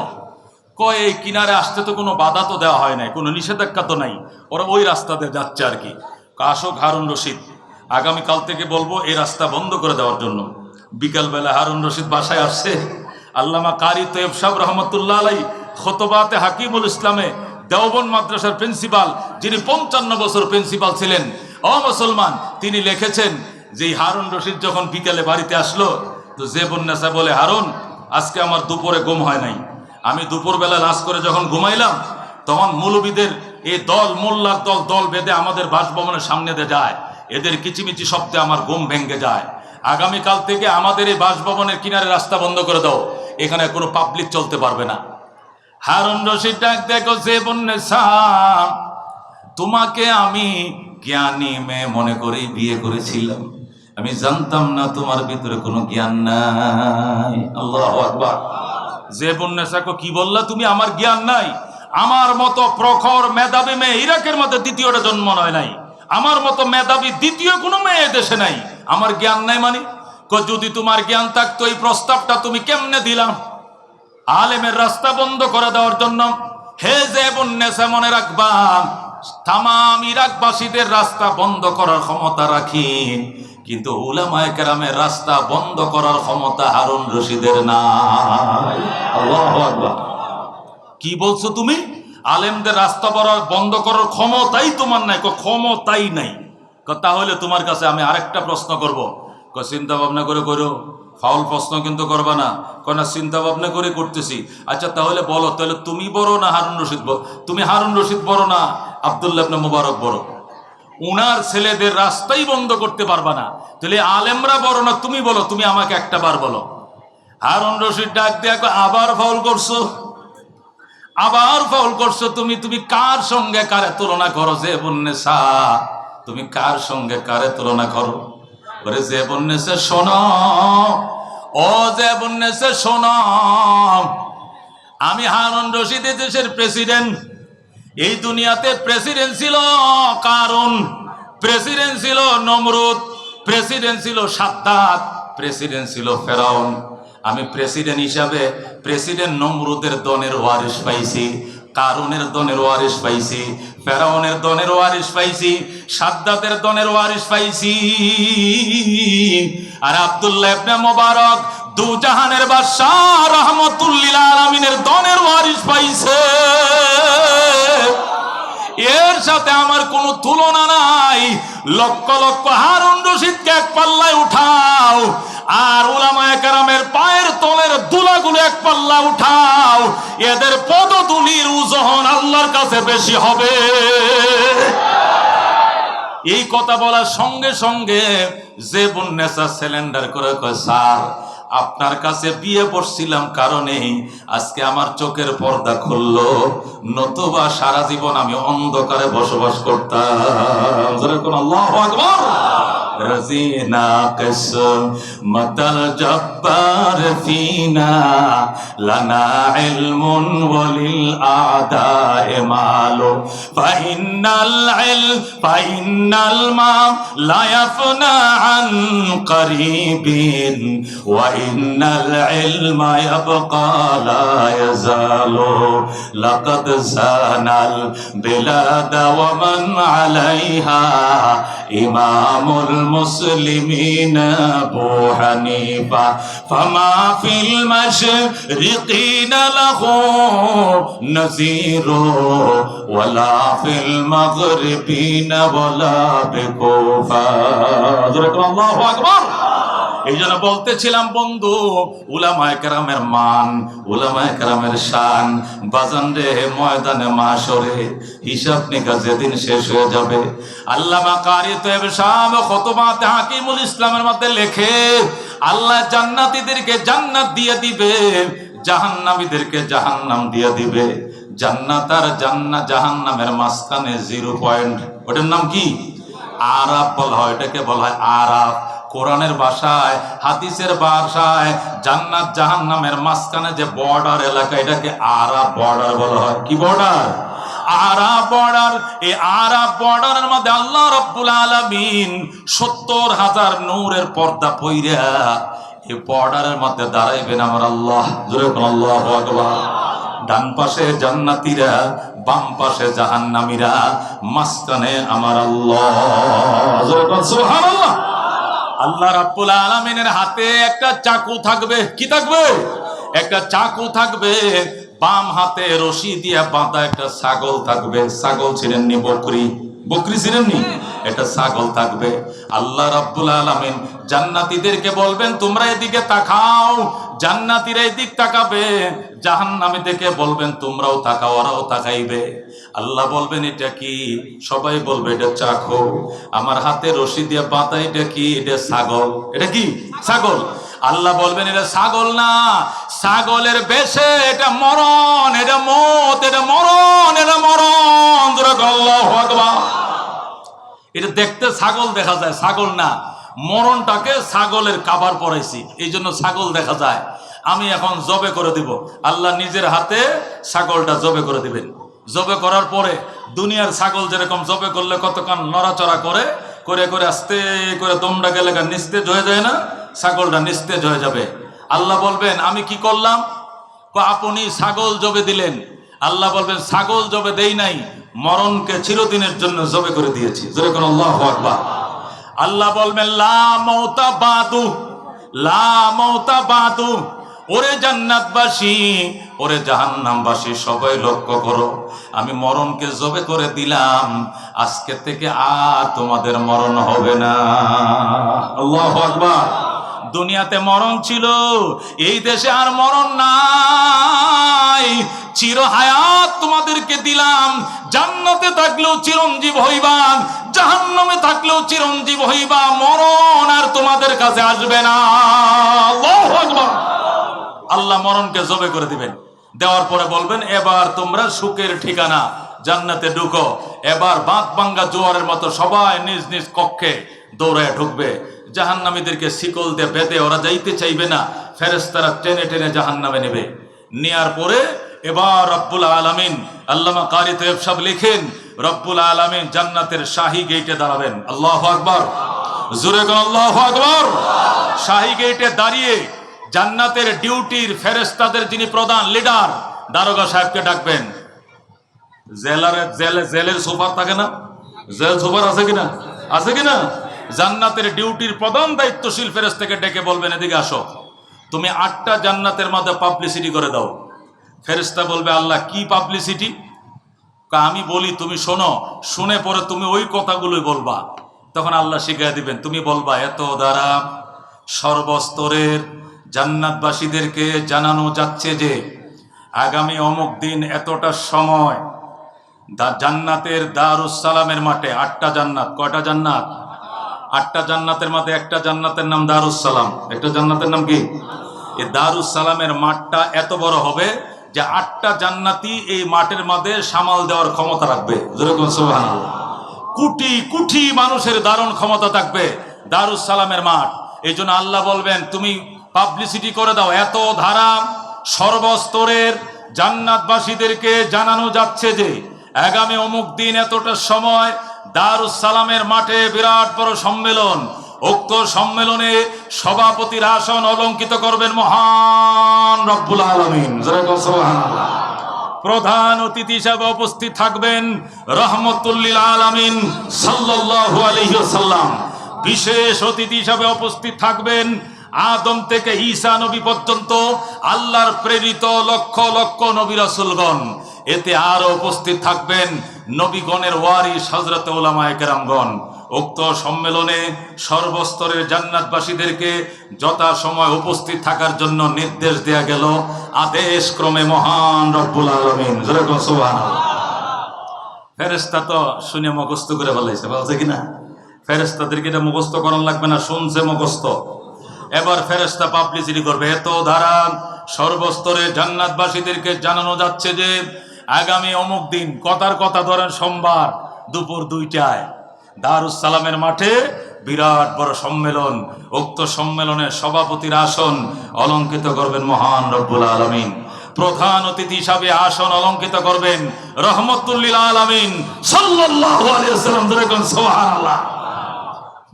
কয় এই কিনারে আসতে তো কোনো বাধা তো দেওয়া হয় নাই, কোনো নিষেধাজ্ঞা তো নাই, ওরা ওই রাস্তাতে যাচ্ছে আর কি। আসুক হারুন রশিদ, আগামীকাল থেকে বলবো এই রাস্তা বন্ধ করে দেওয়ার জন্য। বিকালবেলা হারুন রশিদ বাসায় আসছে। আল্লামা কারি তৈয়ব সাহেব রহমতুল্লাহ আলাইহি খুতবাতে হাকিমুল ইসলামে দেওবন্দ মাদ্রাসার প্রিন্সিপাল, যিনি 55 বছর প্রিন্সিপাল ছিলেন, ও মুসলমান, তিনি লিখেছেন যে হারুন রশিদ যখন বিকালে বাড়িতে আসলো, তো জেবুন্নেসা বলে, হারুন আজকে আমার দুপুরে ঘুম হয় নাই, আমি দুপুরবেলা নাচ করে যখন ঘুমাইলাম, তখন মৌলবীদের এই দল, মোল্লার দল দল বেঁধে আমাদের বাসভবনের সামনে দিয়ে যায়, এদের কিচিমিচি শব্দে আমার ঘুম ভেঙে যায়। আগামীকাল থেকে আমাদের এই বাসভবনের কিনারে রাস্তা বন্ধ করে দাও, এখানে কোনো পাবলিক চলতে পারবে না। হারুন রশিদ ডাক দেখো, জেবুন্নেসা, তোমাকে আমি জ্ঞানী মেয়ে মনে করে বিয়ে করেছিলাম, আমি জানতাম না তোমার ভিতরে কোনো জ্ঞান নাই। আল্লাহু আকবার। জেবুন্নেসাকে কি বললা তুমি? আমার জ্ঞান নাই? আমার মতো প্রখর মেধাবী মেয়ে ইরাকের মধ্যে দ্বিতীয়টা জন্ম নয় নাই, আমার মতো মেধাবী দ্বিতীয় কোনো মেয়ে দেশে নাই, আমার জ্ঞান নাই মানে? যদি তোমার জ্ঞান থাকতো এই প্রস্তাবটা তুমি কেমনে দিলাম আলেমের রাস্তা বন্ধ করে দেওয়ার জন্য? হে জেবুন্নেসা, মনে রাখবা, তামাম ইরাকবাসীদের রাস্তা বন্ধ করার ক্ষমতা রাখি, কিন্তু উলামায়ে কেরামের রাস্তা বন্ধ করার ক্ষমতা হারুন রশিদের নাই। আল্লাহু আকবার। কি বলছো তুমি? আলেমদের রাস্তা বন্ধ করার ক্ষমতাই তোমার নাই? ক্ষমতাই নাই। তাহলে তোমার কাছে আমি আরেকটা প্রশ্ন করব, চিন্তা ভাবনা করে করো, ফাউল প্রশ্ন কিন্তু করবা না, কেন চিন্তা ভাবনা করে করতেছি। আচ্ছা তাহলে বলো, তাহলে তুমি বড় না হারুন রশিদ বড়? তুমি হারুন রশিদ বড় না আব্দুল্লাহ ইবনে মুবারক বড়? উনার ছেলেদের রাস্তাই বন্ধ করতে পারবা না, তাহলে আলেমরা বড় না তুমি বলো? তুমি আমাকে একটা বার বলো। হারুন রশিদ ডাক দিয়ে আবার ফাউল করছো, আবার ফাউল করছো। তুমি কার সঙ্গে কারে তুলনা করো? যে বন্যেসা, তুমি কার সঙ্গে কারে তুলনা করো? ওরে যে বন্যেসে শোনো, ও যে বন্যেসে শোনো, আমি হারুন রশিদ দেশের প্রেসিডেন্ট। এই দুনিয়াতে প্রেসিডেন্ট ছিল কারুন, প্রেসিডেন্ট ছিল নমরুদ, প্রেসিডেন্ট ছিল সাদ্দাত, প্রেসিডেন্ট ছিল ফেরাউন। আমি প্রেসিডেন্ট হিসাবে প্রেসিডেন্ট নমরুদের দনের ওয়ারিশ পাইছি, কারুনের দনের ওয়ারিশ পাইছি, ফেরাউনের দনের ওয়ারিশ পাইছি, সাদ্দাতের দনের ওয়ারিশ পাইছি। আর আব্দুল্লাহ ইবনে মুবারক দু জাহানের বাদশাহ রাহমাতুল লিল আলামিনের দনের ওয়ারিশ পাইছে। এর সাথে আমার কোনো তুলনা নাই। লক্ষ লক্ষ হারুন রশিদকে এক পাল্লায় উঠাও, আর উলামায়ে কেরামের পায়ের তলের দুলাগুলো এক পাল্লা উঠাও, এদের পদধূলির ওজন আল্লাহর কাছে বেশি হবে। এই কথা বলার সঙ্গে সঙ্গে যে বন্যেসা সিলিন্ডার করে কয়, স্যার আপনার কাছে বিয়ে পড়ছিলাম কারণেই আজকে আমার চোখের পর্দা খুললো, নতুবা সারা জীবন আমি অন্ধকারে বসবাস করতাম। যেরকম আল্লাহু আকবার। রাজিনা কিসমাতাল জব্বার ফিনা লানা ইলমুন ওয়ালিল আদায়ে মালু ফাইন্নাল মা লা ইয়াফনা আন করিবিন ওয়া ইন্নাল ইলমা ইয়াবকা লা ইয়াজালু লাকাদ জানাল বিলাদা ওয়া মান আলাইহা ইমামুল মুসলিমিন আবু হানিফা ফামা ফিল মাশরিকিন লাহু নাযীরু ওয়ালা ফিল মাগরিবিন ওয়ালা বিকুফা। আল্লাহু আকবার। এই জন্য বলতেছিলাম বন্ধু, উলামায়ে কেরামের মান, উলামায়ে কেরামের শান বাজান রে, ময়দানে মাশরে হিসাব নিকাশ যেদিন শেষ হয়ে যাবে। আল্লামা কারি তয়েব সাহেব খুতবাতে হাকিমুল ইসলামের মধ্যে লেখে, আল্লাহ জান্নাতীদেরকে জান্নাত দিয়ে দিবে, জাহান্নামীদেরকে জাহান্নাম দিয়ে দিবে। জান্নাত আর জাহান্নামের মাঝখানে 0 পয়েন্ট, ওটার নাম কি? আরাফ বলা হয়, এটাকে বলা হয় আরাফ। কোরআনের ভাষায়, হাদিসের ভাষায় জান্নাত জাহান্নামের মাঝখানে যে বর্ডার এলাকা, এটাকে আরাফ বর্ডার বলা হয়। কি বর্ডার? আরাফ বর্ডার। এই আরাফ বর্ডারের মধ্যে আল্লাহ রাব্বুল আলামিন 70,000 নূরের পর্দা পইরা এই বর্ডারের মধ্যে দাঁড়াইবেন আমার আল্লাহ। জোরে বলুন আল্লাহু আকবার। ডান পাশে জান্নাতীরা, বাম পাশে জাহান্নামীরা, মাঝখানে আমার আল্লাহ। জোরে বলুন সুবহানাল্লাহ। আল্লাহ রাব্বুল আলামিনের হাতে একটা চাকু থাকবে। কি থাকবে? একটা চাকু থাকবে। বাম হাতে রশি দিয়ে বাঁধা একটা ছাগল থাকবে। ছাগল ছিলেন নি বকরি? বকরি ছিলেন নি? একটা ছাগল থাকবে। আল্লাহ রাব্বুল আলামিন জান্নাতীদেরকে বলবেন, তোমরা এদিকে তাকাও। জান্নাতীরা এদিক তাকাবে, জাহান্নামীদেরকে বলবেন তোমরাও তাকাও, ওরাও তাকাইবে। আল্লাহ বলবেন এটা কি? সবাই বলবে এটা চাকু। আমার হাতে রশি দিয়ে বাঁধা, এটা কি? এটা ছাগল। এটা কি? ছাগল। আল্লাহ বলবেন এটা ছাগল না, ছাগলের বেশে, এটা মরণ, এটা মত, এটা মরণ, এটা মরণ। আল্লাহু আকবার। এটা দেখতে ছাগল দেখা যায়, ছাগল না। মরণটাকে ছাগলের কাবার পরাইছি, এই জন্য ছাগল দেখা যায়। আমি এখন জবে করে দিব। আল্লাহ নিজের হাতে ছাগলটা জবে করে দিবেন। জবে করার পরে দুনিয়ার ছাগল যেরকম জবে করলে কতক্ষণ নড়াচড়া করে করে করে আস্তে করে দমটা গেলে নিস্তেজ হয়ে যায় না? ছাগলটা নিস্তেজ হয়ে যাবে। আল্লাহ বলবেন আমি কি করলাম? আপনি ছাগল জবে দিলেন। আল্লাহ বলবেন ছাগল জবে দেই নাই, মরণকে চিরদিনের জন্য জবে করে দিয়েছি। জোরে কোন আল্লাহু আকবার। আল্লাহ বলবেন লা মাউতা বাদু, লা মাউতা বাদু। ওরে জান্নাতবাসী, ওরে জাহান্নামবাসী, সবাই লক্ষ্য করো, আমি মরণকে জবে করে দিলাম, আজকে থেকে আর তোমাদের মরণ হবে না। আল্লাহু আকবার। দুনিয়াতে মরণ ছিল, এই দেশে আর মরণ নাই। চির হায়াত তোমাদেরকে দিলাম, জান্নাতে থাকলেও চিরঞ্জীব হইবা, জাহান্নামে থাকলেও চিরঞ্জীব হইবা, মরণ আর তোমাদের কাছে আসবে না। আল্লাহু আকবার। আল্লাহ মরণকে জবে করে দিবেন, দেওয়ার পরে বলবেন এবার তোমরা সুখের ঠিকানা জান্নাতে ঢুকো। এবার বাঁধ ভাঙ্গা জোয়ারের মতো সবাই নিজ নিজ কক্ষে দৌড়ায় ঢুকবে। জাহান্নামীদেরকে শিকল দিয়ে বেঁধে ওরা যাইতে চাইবে না, ফেরেশতারা টেনে টেনে জাহান্নামে নেবে। নেয়ার পরে এবার রব্বুল আলামিন, আল্লামা কারি তৈয়ব সাহেব লিখেন, রব্বুল আলামিন জান্নাতের শাহী গেটে দাঁড়াবেন। আল্লাহু আকবার, জোরে কোন আল্লাহু আকবার। শাহী গেটে দাঁড়িয়ে জান্নাতের ডিউটির ফেরেশতাদের যিনি প্রধান লিডার দারোগা সাহেবকে ডাকবেন। জেলের সুপার থাকে না, জেল সুপার আছে কিনা, আছে কিনা? জান্নাতের ডিউটির প্রধান দায়িত্বশীল ফেরেশতাকে ডেকে বলবেন এদিকে আসো, তুমি 8টা জান্নাতের মধ্যে পাবলিসিটি করে দাও। ফেরেশতা বলবে আল্লাহ কি পাবলিসিটি? আমি বলি তুমি শোনো, শুনে পরে তুমি ওই কথাগুলোই বলবা। তখন আল্লাহ শিখিয়ে দিবেন, তুমি বলবা এত দ্বারা সর্বস্তরের জান্নাতবাসীদেরকে জানানো যাচ্ছে যে আগামী অমুক দিন এতটা সময় জান্নাতের দারুস সালামের মাঠে 8টা জান্নাত। কয়টা জান্নাত? 8টা জান্নাতের মাঝে একটা জান্নাতের নাম দারুস সালাম। একটা জান্নাতের নাম কি? এই দারুস সালামের মাঠটা এত বড় হবে যে 8টা জান্নাতি এই মাঠের মাঝে সামাল দেওয়ার ক্ষমতা রাখবে। যেরকম সুবহানাল্লাহ, কোটি কোটি মানুষের দারুণ ক্ষমতা থাকবে দারুস সালামের মাঠ। এই জন্য আল্লাহ বলবেন তুমি পাবলিসিটি করে দাও, এত ধারা সর্বস্তরের জান্নাতবাসীদেরকে জানানো যাচ্ছে যে আগামী অমুক দিন এতটা সময় দারুস সালামের মাঠে বিরাট বড় সম্মেলন। উক্ত সম্মেলনে সভাপতির আসন অলঙ্কিত করবেন মহান রব্বুল আলামিন। সুবহানাল্লাহ। প্রধান অতিথি হিসেবে উপস্থিত থাকবেন রাহমাতুল লিল আলামিন সাল্লাল্লাহু আলাইহি ওয়াসাল্লাম। বিশেষ অতিথি হিসেবে উপস্থিত থাকবেন আদম থেকে ঈসা নবী পর্যন্ত আল্লাহর প্রেরিত লক্ষ লক্ষ নবী রাসূলগণ। এতে আরো উপস্থিত থাকবেন নবীগণের ওয়ারিস হযরত উলামায়ে কেরামগণ। উক্ত সম্মেলনে সর্বস্তরের জান্নাতবাসীদেরকে যথাসময় উপস্থিত থাকার জন্য নির্দেশ দেয়া গেল আদেশ ক্রমে মহান রব্বুল আলামিন। যেরকম সুবহানাল্লাহ। ফেরেশতা তো শুনে মুখস্থ করে বলাইছে, বলছে কিনা? ফেরেশতাদেরকে এটা মুখস্থ করার লাগবে না, শুনছে মুখস্থ। এবার ফেরেশতা পাবলিসিটি করবে, এত ধারা সর্বস্তরের জান্নাতবাসীদেরকে জানানো যাচ্ছে যে আগামী অমুক দিন, কথার কথা ধরেন সোমবার দুপুর 2টায় দারুস সালামের মাঠে বিরাট বড় সম্মেলন। উক্ত সম্মেলনের সভাপতির আসন অলঙ্কিত করবেন মহান রব্বুল আলামিন। প্রধান অতিথি হিসাবে আসন অলঙ্কিত করবেন রাহমাতুল লিল আলামিন সাল্লাল্লাহু আলাইহি ওয়াসাল্লাম। যেরকম সুবহানাল্লাহ।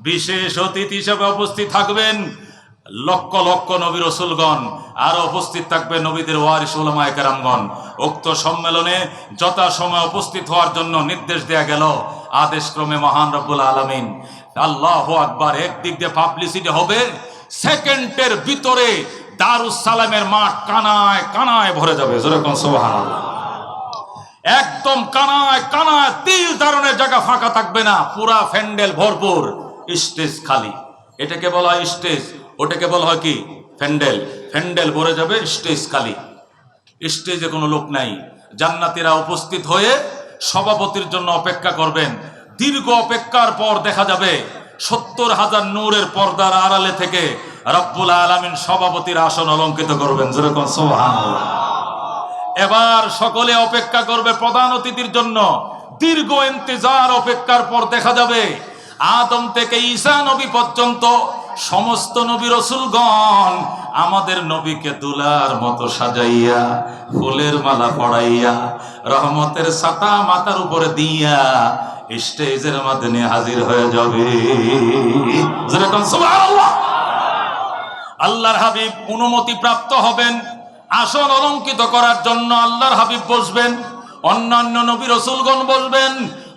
বিশেষ অতিথি হিসাবে উপস্থিত থাকবেন লক্ষ লক্ষ নবী রাসূলগণ, আর উপস্থিত থাকবে নবীদের ওয়ারিস উলামায়ে কেরামগণ। উক্ত সম্মেলনে যথাসময়ে উপস্থিত হওয়ার জন্য নির্দেশ দেয়া গেল আদেশ ক্রমে মহান রব্বুল আলামিন। আল্লাহু আকবার। একদিক দিয়ে পাবলিসিটি হবে, সেকেন্ডের ভিতরে দারুস সালামের মাঠ কানায় কানায় ভরে যাবে। যেরকম সুবহানাল্লাহ। একদম কানায় কানায়, তিল ধারণের জায়গা ফাঁকা থাকবে না, পুরা প্যান্ডেল ভরপুর, স্টেজ খালি। এটাকে বলা হয় স্টেজ, ওটাকে বলা হয় কি? প্যান্ডেল। প্যান্ডেল ভরে যাবে, স্টেজ খালি, স্টেজে কোনো লোক নাই। জান্নাতীরা উপস্থিত হয়ে সভাপতির জন্য অপেক্ষা করবেন। দীর্ঘ অপেক্ষার পর দেখা যাবে 70,000 নূরের পর্দার আড়ালে থেকে রব্বুল আলামিন সভাপতির আসন অলঙ্কিত করবেন। যেরকম সুবহানাল্লাহ। এবার সকলে অপেক্ষা করবে প্রধান অতিথির জন্য। দীর্ঘ ইন্তজার অপেক্ষার পর দেখা যাবে আদম থেকে ঈসা নবী পর্যন্ত সমস্ত নবী রাসূলগণ আমাদের নবীকে দুলার মতো সাজাইয়া, ফুলের মালা পরাইয়া, রহমতের ছাতা মাথার উপরে দিয়া স্টেজের মধ্যে নিয়ে হাজির হয়ে যাবে। যেরকম সুবহানাল্লাহ। আল্লাহর হাবিব অনুমতি প্রাপ্ত হবেন আসন অলঙ্কিত করার জন্য। আল্লাহর হাবিব বসবেন, অন্যান্য নবী রাসূলগণ বসবেন,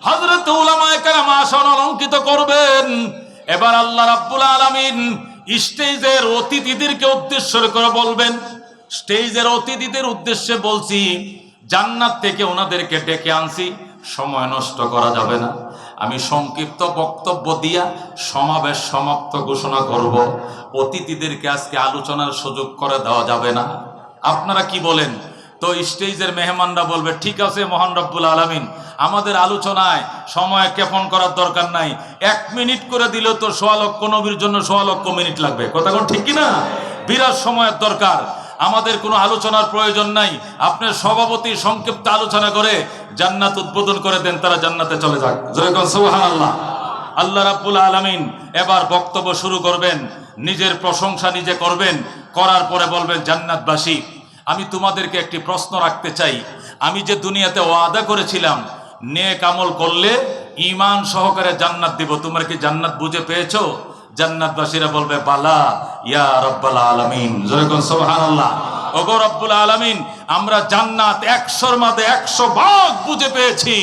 হযরত উলামায়ে কেরাম আসন অলঙ্কিত করবেন। এবার আল্লাহ রাব্বুল আলামিন স্টেজের অতিথিদেরকে উদ্দেশ্য করে বলবেন, স্টেজের অতিথিদের উদ্দেশ্যে বলছি, জান্নাত থেকে ওনাদেরকে ডেকে আনছি, সময় নষ্ট করা যাবে না। আমি সংক্ষিপ্ত বক্তব্য দিয়া সমাবেশ সমাপ্ত ঘোষণা করব। অতিথিদেরকে আজকে আলোচনার সুযোগ করে দেওয়া যাবে না। আপনারা কি বলেন? তো স্টেজের মেহমানরা বলবে ঠিক আছে মহান রব্বুল আলামিন, আমাদের আলোচনায় সময় ক্ষেপণ করার দরকার নাই, 1 মিনিট করে দিলেও তো 1.5 লক্ষ নবীর জন্য 1.5 লক্ষ মিনিট লাগবে। কথা কোন ঠিক কিনা? বিরাট সময়ের দরকার, আমাদের কোনো আলোচনার প্রয়োজন নাই। আপনার সভাপতি সংক্ষিপ্ত আলোচনা করে জান্নাত উদ্বোধন করে দেন, তারা জান্নাতে চলে যাক। যেরকম সুবহানাল্লাহ। আল্লাহ রাব্বুল আলামিন এবার বক্তব্য শুরু করবেন, নিজের প্রশংসা নিজে করবেন, করার পরে বলবেন জান্নাতবাসী আমি তোমাদেরকে একটি প্রশ্ন রাখতে চাই। আমি যে দুনিয়াতে ওয়াদা করেছিলাম নেক আমল করলে ঈমান সহকারে জান্নাত দিব, তোমরা কি জান্নাত বুঝে পেয়েছো? জান্নাতবাসীরা বলবে বালা ইয়া রাব্বাল আলামিন। যেরকম সুবহানাল্লাহ। ওগো রব্বুল আলামিন, আমরা জান্নাত 100-র মধ্যে 100 ভাগ বুঝে পেয়েছি,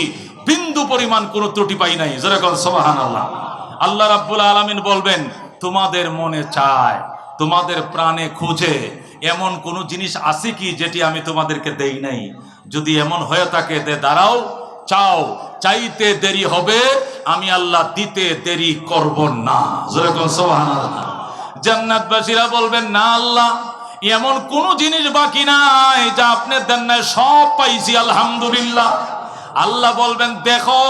বিন্দু পরিমাণ কোনো ত্রুটি পাই নাই। যেরকম সুবহানাল্লাহ। আল্লাহ রাব্বুল আলামিন বলবেন তোমাদের মনে চায়, তোমাদের প্রাণে খুঁজে এমন কোন জিনিস আছে কি যেটি আমি তোমাদেরকে দেই নাই? যদি এমন হয়ে থাকে দাঁড়াও, চাও, চাইতে দেরি হবে, আমি আল্লাহ দিতে দেরি করব না। যেরকম সুবহানাল্লাহ। জান্নাতবাসীরা বলবেন না আল্লাহ, এমন কোন জিনিস বাকি নাই যা আপনি দেন নাই, সব পাইছি আলহামদুলিল্লাহ। আল্লাহ বলবেন দেখো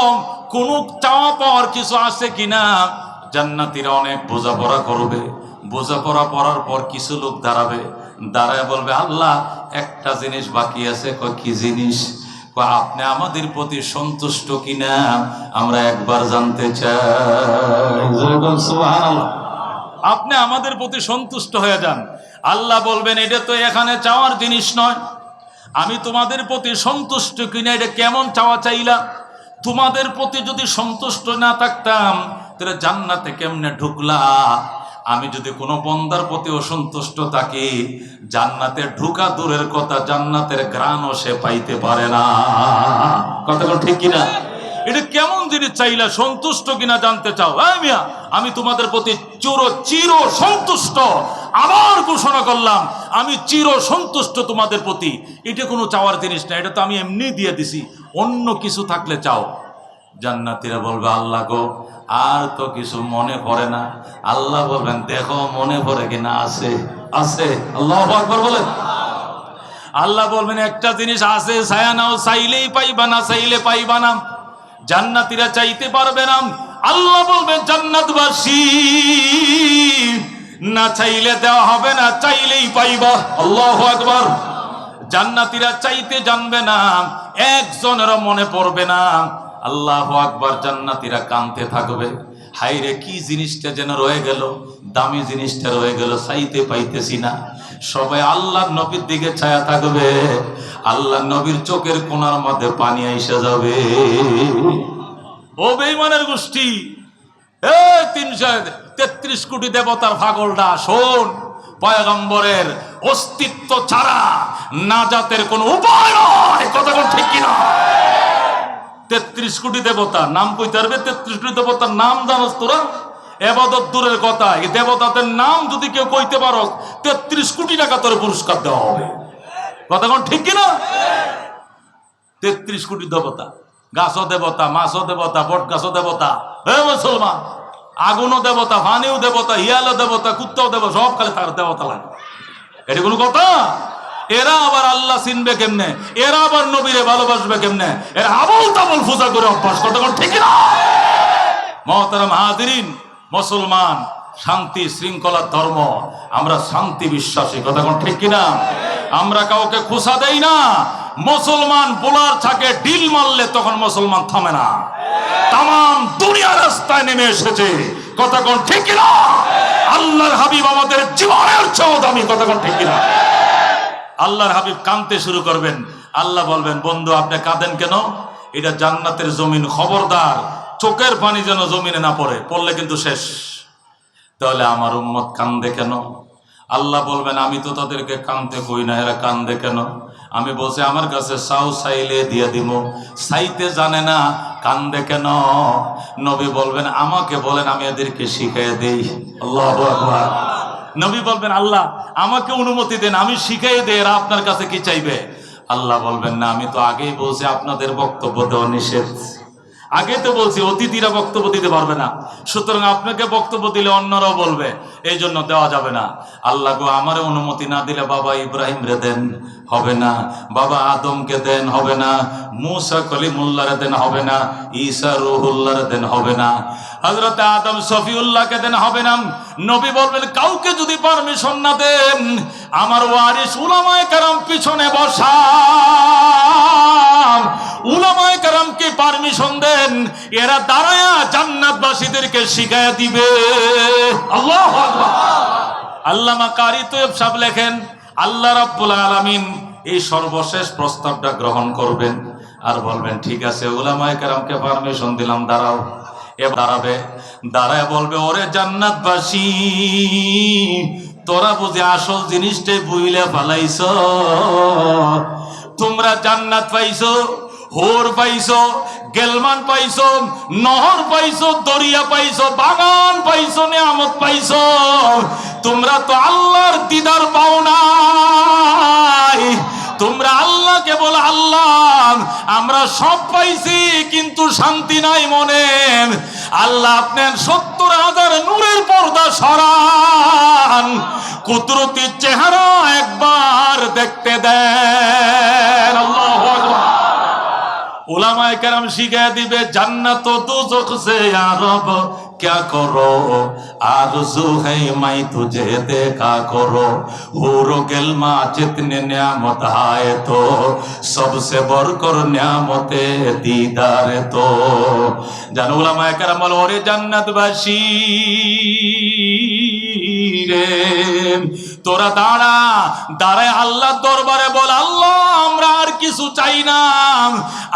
কোন চাওয়া পাওয়ার কিছু আছে কিনা। জান্নাতীরা অনেক বোঝাপড়া করবে, বোঝাপড়া করার পর কিছু লোক দাঁড়াবে, দাঁড়ায় বলবে আল্লাহ একটা জিনিস বাকি আছে। কি জিনিস? আপনি আমাদের প্রতি সন্তুষ্ট কিনা আমরা একবার জানতে চাই। সুবহানাল্লাহ। আপনি আমাদের প্রতি সন্তুষ্ট হয়ে যান। আল্লাহ বলবেন এটা তো এখানে চাওয়ার জিনিস নয়, আমি তোমাদের প্রতি সন্তুষ্ট কিনা এটা কেমন চাওয়া চাইলা? তোমাদের প্রতি যদি সন্তুষ্ট না থাকতাম তাহলে জান্নাতে কেমনে ঢুকলা? আমি যদি কোনো বন্দার প্রতি অসন্তুষ্ট থাকি, জান্নাতে ঢুকা দূরের কথা, জান্নাতের ঘ্রাণও সে পাইতে পারে না। কথা ঠিক কিনা? এটা কেমন জিনিস চাইলা? সন্তুষ্ট কিনা জানতে চাও? মিয়া, আমি তোমাদের প্রতি চির সন্তুষ্ট। আবার ঘোষণা করলাম আমি চির সন্তুষ্ট তোমাদের প্রতি। এটা কোনো চাওয়ার জিনিস না, এটা তো আমি এমনি দিয়ে দিছি, অন্য কিছু থাকলে চাও। জান্নাতীরা বলবে আল্লাহ গো আর তো কিছু মনে পড়ে না। আল্লাহ বলবেন দেখো মনে পড়ে কিনা। আছে আছে। আল্লাহু আকবার বলেন। আল্লাহ বলবেন একটা জিনিস আছে, ছায়া নাও, চাইলেই পাইবা না, চাইলে পাইবা না। জান্নাতীরা চাইতে পারবে না। আল্লাহ বলবেন জান্নাতবাসী না চাইলে দেওয়া হবে না, চাইলেই পাইবা। আল্লাহু আকবার। জান্নাতীরা চাইতে জানবে না, একজনেরও মনে পড়বে না। আল্লাহু আকবার। জান্নাতীরা কাঁদতে থাকবে, হায়রে কি জিনিসটা যেন রয়ে গেল, দামি জিনিসটা রয়ে গেল, চাইতে পাইতেছি না। সবাই আল্লাহর নবীর দিকে ছায়া থাকবে, আল্লাহর নবীর চোখের কোণার মধ্যে পানি আইসা যাবে। ও বেঈমানের গোষ্ঠী, 333 কোটি দেবতার পাগলটা শোন, পয়গম্বরের অস্তিত্ব ছাড়া নাজাতের কোনো উপায় নয়। কথা কোন ঠিক কিনা? 33 কোটি দেবতা নাম কইতে পারবে? 33 কোটি দেবতার নাম জানোস তোরা? ইবাদত দূরের কথা, এই দেবতাদের নাম যদি কেউ কইতে পারো 33 কোটি টাকা তোর পুরস্কার দেওয়া হবে। কথা কোন ঠিক কিনা? 33 কোটি দেবতা, গাছও দেবতা, মাছও দেবতা, বট গাছও দেবতা। হে মুসলমান, আগুনও দেবতা, পানিও দেবতা, হিয়ালও দেবতা, কুত্তাও দেবতা, সব খালি তার দেবতা লাগে। এটা কোনো কথা? এরা আবার আল্লাহ চিনবে কেমনে? এরা আবার নবীরে ভালোবাসবে কেমনে? এরা আবল তাবল পূজা করে অভ্যাস। কথা কোন ঠিক না? মুহতারাম হাজিরিন, মুসলমান শান্তি শৃঙ্খলার ধর্ম, আমরা শান্তি বিশ্বাসী। কথা কোন ঠিক কিনা? আমরা কাউকে খোঁচা দেই না। মুসলমান বোলার ছাকে ডিল মারলে তখন মুসলমান থামে না, তাম দুনিয়া রাস্তায় নেমে এসেছে। কথা কোন ঠিক কিনা? আল্লাহর হাবিব আমাদের জীবনের চেয়েও দামি। কথা কোন ঠিক কিনা? আল্লাহর হাবিব কাঁদতে শুরু করবেন, আল্লাহ বলবেন বন্ধু আপনি কাঁদেন কেন? এটা জান্নাতের জমিন, খবরদার চোখের পানি যেন জমিনে না পড়ে, পড়লে কিন্তু শেষ। তাহলে আমার উম্মত কান্দে কেন? আল্লাহ বলবেন আমি তো তাদেরকে কান্দতে কই না, এরা কান্দে কেন? আমি বলছি আমার কাছে চাও, চাইলে দিয়ে দিব, চাইতে জানে না, কান্দে কেন? নবী বলবেন আমাকে বলেন, আমি এদেরকে শিখিয়ে দেই। আল্লাহু আকবার। নবী বলবেন আল্লাহ আমাকে অনুমতি দেন, আমি শিখিয়ে দেই, এরা আপনার কাছে কি চাইবে? আল্লাহ বলবেন না, আমি তো আগেই বলছি আপনাদের বক্তব্য দেওয়া নিষেধ। আগে তো বলছি অতিথিরা বক্তব্য দিতে পারবে না, সুতরাং আপনাকে বক্তব্য দিলে অন্যরাও বলবে, এই জন্য দেওয়া যাবে না। আল্লাহ গো, আমার অনুমতি না দিলে বাবা ইব্রাহিম রে দেন, হবে না। বাবা আদমকে দেন, হবে না। মুসা কলিমুল্লাহ রে দেন, হবে না। ঈসা রুহুল্লাহ রে দেন, হবে না। হযরত আদম সফিউল্লাহকে দেন, হবে না। নবী বলবেন কাউকে যদি পারমিশন না দেন, আমার ওয়ারিস উলামায়ে কেরাম পিছনে বসা, উলামায়ে কেরামকে পারমিশন দেন, এরা দাঁড়ায়া জান্নাতবাসীদেরকে শিখায়া দিবে। আল্লাহু আকবার। আল্লামা কারি তৈয়ব সাহেব লেখেন, আল্লাহ রাব্বুল আলামিন এই সর্বশেষ প্রস্তাবটা গ্রহণ করবেন আর বলবেন ঠিক আছে, উলামায়ে কেরামকে পারমিশন দিলাম, দাঁড়াও। এবার দাঁড়াবে, দাঁড়ায় বলবে, ওরে জান্নাতবাসী, তোরা বুঝি আসল জিনিসটাই বুইলা ফালাইছ। তোমরা জান্নাত পাইছো, হোর পাইছো, গেলমান পাইছো, নহর পাইছো, দরিয়া পাইছো, বাগান পাইছো, নিয়ামত পাইছো। তোমরা তো আল্লাহর দিদার পাও নাই। তোমরা আল্লাহকে বলো, আল্লাহ আমরা সব পাইছি কিন্তু শান্তি নাই মনে। আল্লাহ আপনার ৭০,০০০ নূরের পর্দা সরান, কুদরতি চেহারা একবার দেখতে দেন। আল্লাহু আকবার। উলামায়ে কেরাম শিখায়া দিবে, জান্নাত ও দোজখ সে ইয়া রব क्या करो, आरज़ू है मैं तुझे देखा करो, हूरो गिलमा जितने नियामत आए तो सबसे बढ़कर नियामते दीदार तो। জানো উলামায়ে কেরাম বলে, ওরে জান্নাতবাসী রে, তোরা দাঁড়া, দাঁড়ায় আল্লাহর দরবারে বল, আল্লাহ আমরা আর কিছু চাই না।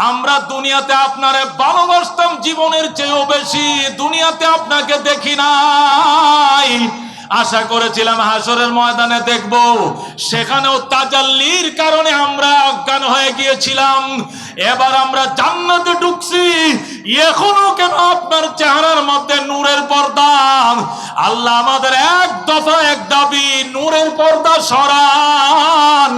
আমরা দুনিয়াতে আপনারে ভালোবাসতাম জীবনের চেয়েও বেশি, দুনিয়াতে আপনাকে দেখি নাই। আশা করেছিলাম হাসরের ময়দানে দেখব, সেখানেও তাজাল্লির কারণে আমরা অজ্ঞান হয়ে গিয়েছিলাম। এবার আমরা জান্নাতে ঢুকছি, এখনো কেন আপনার চেহারার মধ্যে নূরের পর্দা? আল্লাহ আমাদের এক দফা এক দাবি, নূরের পর্দা সরান,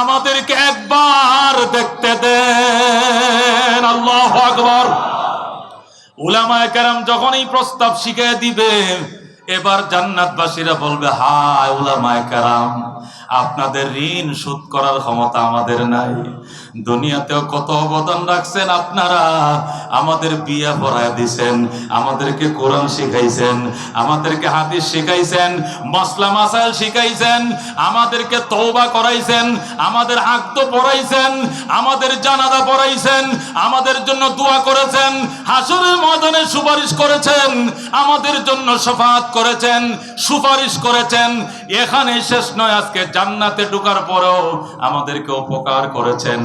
আমাদেরকে একবার দেখতে দেন। আল্লাহু আকবার। উলামায়ে কেরাম যখন এই প্রস্তাব শিখিয়ে দিবে, এবার জান্নাতবাসীরা বলবে, হায় উলামায়ে কেরাম, আপনাদের ঋণ শোধ করার ক্ষমতা আমাদের নাই। দুনিয়াতেও কত অবদান রাখছেন আপনারা, আমাদের বিয়া পড়ায় দিছেন, আমাদেরকে কোরআন শিখাইছেন, আমাদেরকে হাদিস শিখাইছেন, মাসলা মাসাইল শিখাইছেন, আমাদেরকে তওবা করাইছেন, আমাদের আকদ পড়াইছেন, আমাদের জানাজা পড়াইছেন, আমাদের জন্য দোয়া করেছেন, হাসরের ময়দানে সুপারিশ করেছেন, আমাদের জন্য শাফাআত করেছেন, সুপারিশ করেছেন। এখানে শেষ নয়, আজকে জান্নাতে ঢোকার পরেও আমাদেরকে উপকার করেছেন।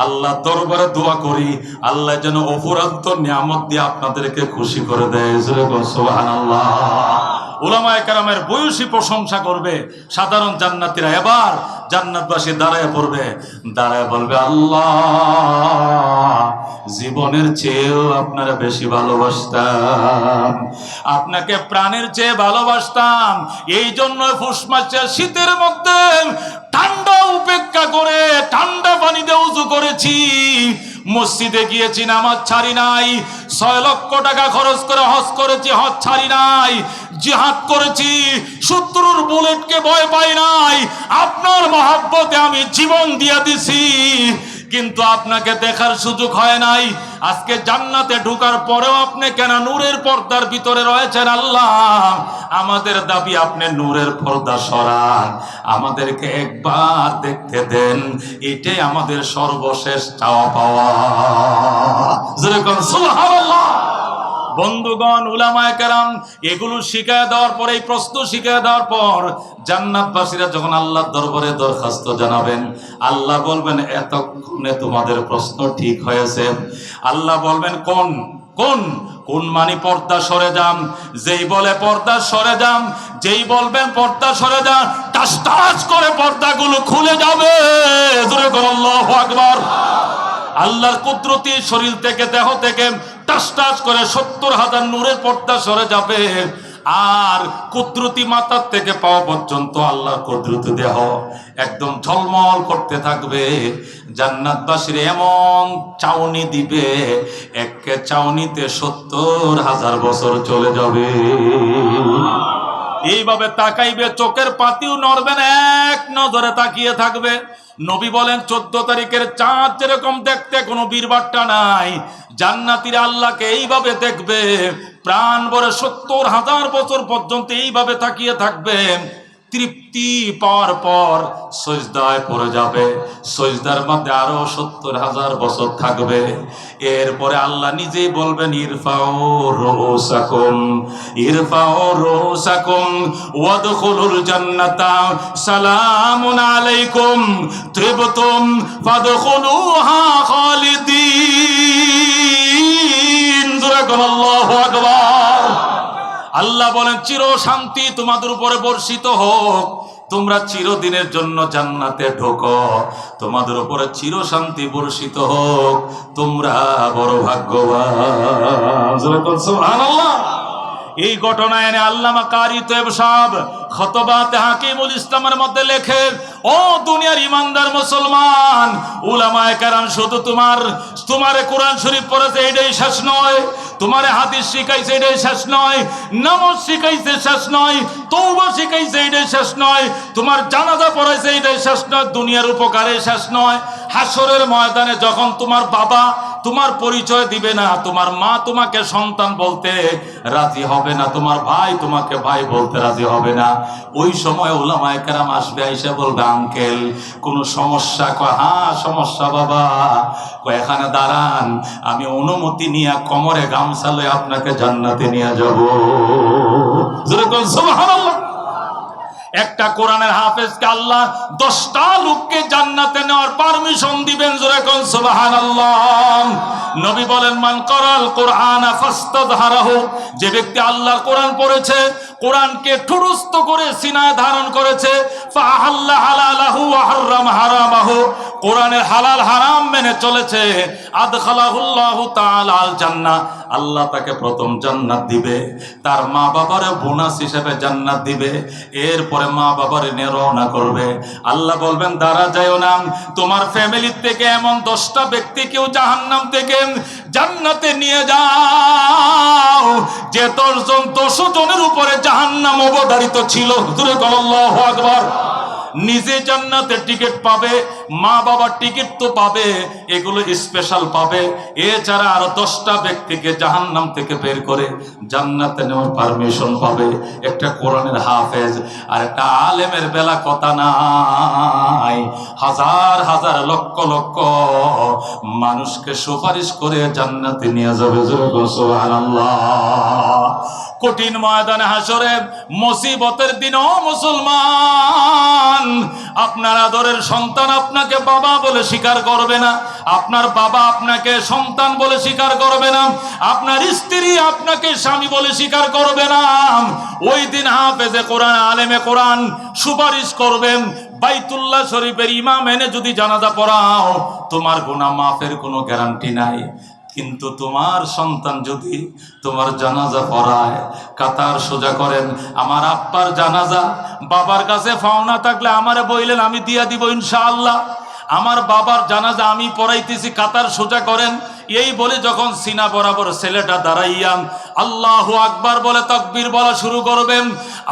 আল্লাহ দরবারে দোয়া করি, আল্লাহ যেন অফুরন্ত নিয়ামত দিয়ে আপনাদেরকে খুশি করে দেয়। সুবহানাল্লাহ। উলামায়ে কেরামের বয়সী প্রশংসা করবে সাধারণ জান্নাতীরা। এবার জান্নাতবাসী দাঁড়ায় পড়বে, দাঁড়ায় বলবে, আল্লাহ জীবনের চেয়েও আপনারা বেশি ভালোবাসতাম, আপনাকে প্রাণের চেয়ে ভালোবাসতাম। এই জন্য পুষ মাসের শীতের মধ্যে ঠান্ডা উপেক্ষা করে ঠান্ডা পানিতে উযু করেছি, মসজিদে গিয়েছি, নামাজ ছাড়ি নাই, ৬ লক্ষ টাকা খরচ করে হজ করেছি, হজ ছাড়ি নাই, জিহাদ করেছি, শত্রুর বুলেটকে ভয় পাই নাই, আপনার মহব্বতে আমি জীবন দিয়ে দিছি, কিন্তু আপনাকে দেখার সুযোগ হয় নাই। আজকে জান্নাতে ঢোকার পরেও আপনি কেন নূরের পর্দার ভিতরে রয়েছেন? আল্লাহ আমাদের দাবি, আপনি নূরের পর্দা সরান, আমাদেরকে একবার দেখতে দেন, এটাই আমাদের সর্বশেষ চাওয়া পাওয়া। যেরকম সুবহানাল্লাহ। বন্ধুগণ, উলামায়ে কেরাম এগুলো শিখায় দেওয়ার পর, এই প্রশ্ন শিখায় দেওয়ার পর জান্নাতবাসীরা যখন আল্লাহর দরবারে দরখাস্ত জানাবেন, আল্লাহ বলবেন এতক্ষণে তোমাদের প্রশ্ন ঠিক হয়েছে। আল্লাহ বলবেন কোন কোন কোন মানে পর্দা সরে যান। যেই বলে পর্দা সরে যান, যেই বলবেন পর্দা সরে যান, টাস টাস করে পর্দাগুলো খুলে যাবে। জোরে বলো আল্লাহু আকবার। আল্লাহর কুদরতি শরীর থেকে, দেহ থেকে টাস টাস করে ৭০,০০০ নূরের পর্দা সরে যাবে। আর কুদরতি মাথার থেকে পাওয়া পর্যন্ত আল্লাহর কুদরতি দেহ একদম ঝলমল করতে থাকবে। জান্নাতবাসীর এমন চাউনি দিবে, এক চাউনিতে 70,000 বছর চলে যাবে। এইভাবে তাকাইবে, চোখের পাতিও নড়বে না, এক নজরে তাকিয়ে থাকবে। নবী বলেন 14 তারিখের চাঁদ যেরকম দেখতে কোনো বীরবাট্টা নাই, জান্নাতীরা আল্লাহকে এইভাবে দেখবে, প্রাণ ভরে 70,000 বছর পর্যন্ত এইভাবে তাকিয়ে থাকবে। তৃপ্তি পাওয়ার পর সজদায় পড়ে যাবে, সজদার মধ্যে আরো 70,000 বছর থাকবে। এরপরে আল্লাহ নিজেই বলবেন ইরফাউ রুসাকুম, ইরফাউ রুসাকুম ওয়াদখুলুল জান্নাতা সালামুন আলাইকুম তিবতুম ফাদখুলুহা খালিদিন। আল্লাহু আকবার। আল্লাহ বলেন চির শান্তি তোমাদের উপরে বর্ষিত হোক, তোমরা চিরদিনের জন্য জান্নাতে ঢোকো, তোমাদের উপরে চির শান্তি বর্ষিত হোক, তোমরা বড় ভাগ্যবান। সুবহানাল্লাহ। এই ঘটনা এনে আল্লামা কারি তৈয়ব সাহেব খতবাতে হাকিমুল ইসলামের মধ্যে লেখে, ও দুনিয়ার ইমানদার মুসলমান, উলামায়ে কেরাম শুধু তোমারে কোরআন শরীফ পড়েছে এটাই শেষ নয়, তোমারে হাদিস শিখাইছে এটাই শেষ নয়, নামাজ শিখাইছে শেষ নয়, তওবা শিখাইছে এটাই শেষ নয়, তোমার জানাজা পড়াইছে এটাই শেষ নয়, দুনিয়ার উপকারে শেষ নয়। হাসরের ময়দানে যখন তোমার বাবা তোমার পরিচয় দিবে না, তোমার মা তোমাকে সন্তান বলতে রাজি হবে না, তোমার ভাই তোমাকে ভাই বলতে রাজি হবে না, ওই সময় উলামায়ে কেরাম আসবে, আইসা বলবে আঙ্কেল কোনো সমস্যা? কয় হ্যাঁ সমস্যা বাবা। কয় এখানে দাঁড়ান, আমি অনুমতি নিয়ে কোমরে গামছা লয়ে আপনাকে জান্নাতে নিয়ে যাব। যেরকম সুবহানাল্লাহ। একটা কোরআনের হাফেজকে আল্লাহ 10টা লোককে জান্নাতে নেওয়ার পারমিশন দিবেন। যেরকম সুবহানাল্লাহ। নবী বলেন মান করাল কোরআনা ফাস্তাযহারাহু, যে ব্যক্তি আল্লাহর কোরআন পড়েছে, কোরআনকে ঠুরুস্ত করে সিনায় ধারণ করেছে, ফাআহাল্লা হালালাহু ওয়া হারাম হারামাহু, কোরআনের হালাল হারাম মেনে চলেছে, আদখালাহুল্লাহু তাআলা আল জান্নাহ, আল্লাহ তাকে প্রথম জান্নাত দিবে, তার মা বাবারে বোনাস হিসেবে জান্নাত দিবে, এরপরে মা বাবারে নিয়ে রওনা করবে। আল্লাহ বলবেন দাঁড়া যায়ও না, তোমার ফ্যামিলি থেকে এমন 10টা ব্যক্তি কেউ জাহান্নাম থেকে জান্নাতে নিয়ে যাও যে 10 জনের উপরে জাহান্নাম অবধারিত ছিল। আল্লাহু আকবার। নিজে জান্নাতের টিকিট পাবে, মা বাবার টিকিট তো পাবে, এগুলো স্পেশাল পাবে, এছাড়া আর 10টা ব্যক্তিকে জাহান্নাম থেকে বের করে জান্নাতে নেওয়ার পারমিশন পাবে। একটা কোরআনের হাফেজ আর একটা আলেমের বেলা কথা নাই, হাজার হাজার লক্ষ লক্ষ মানুষকে সুপারিশ করে জান্নাতে নিয়ে যাবে। সুবহানাল্লাহ। কঠিন ময়দানে হাসরে মুসিবতের দিন ও মুসলমান, আপনার আদরের সন্তান আপনাকে বাবা বলে স্বীকার করবে না, আপনার বাবা আপনাকে সন্তান বলে স্বীকার করবে না, আপনার স্ত্রী আপনাকে স্বামী বলে স্বীকার করবে না। ওই দিন হাফেজে কোরআন আলেমে কোরআন সুপারিশ করবেন, বাইতুল্লাহ শরীফের ইমাম এনে যদি জানাজা পড়াও তোমার গুনাহ মাফের কোনো গ্যারান্টি নাই। কিন্তু তোমার সন্তান যদি তোমার জানাজা পড়ায়, কাতার সোজা করেন, আমার আব্বার জানাজা বাবার কাছে পাওনা থাকলে আমারে বইলেন আমি দিয়া দিব ইনশাআল্লাহ, আমার বাবার জানাজা আমি পড়াইতেছি, কাতার সোজা করেন, এই বলে যখন সিনা বরাবর ছেলেটা দাঁড়াইয়া আল্লাহু আকবার বলে তাকবীর বলা শুরু করবেন,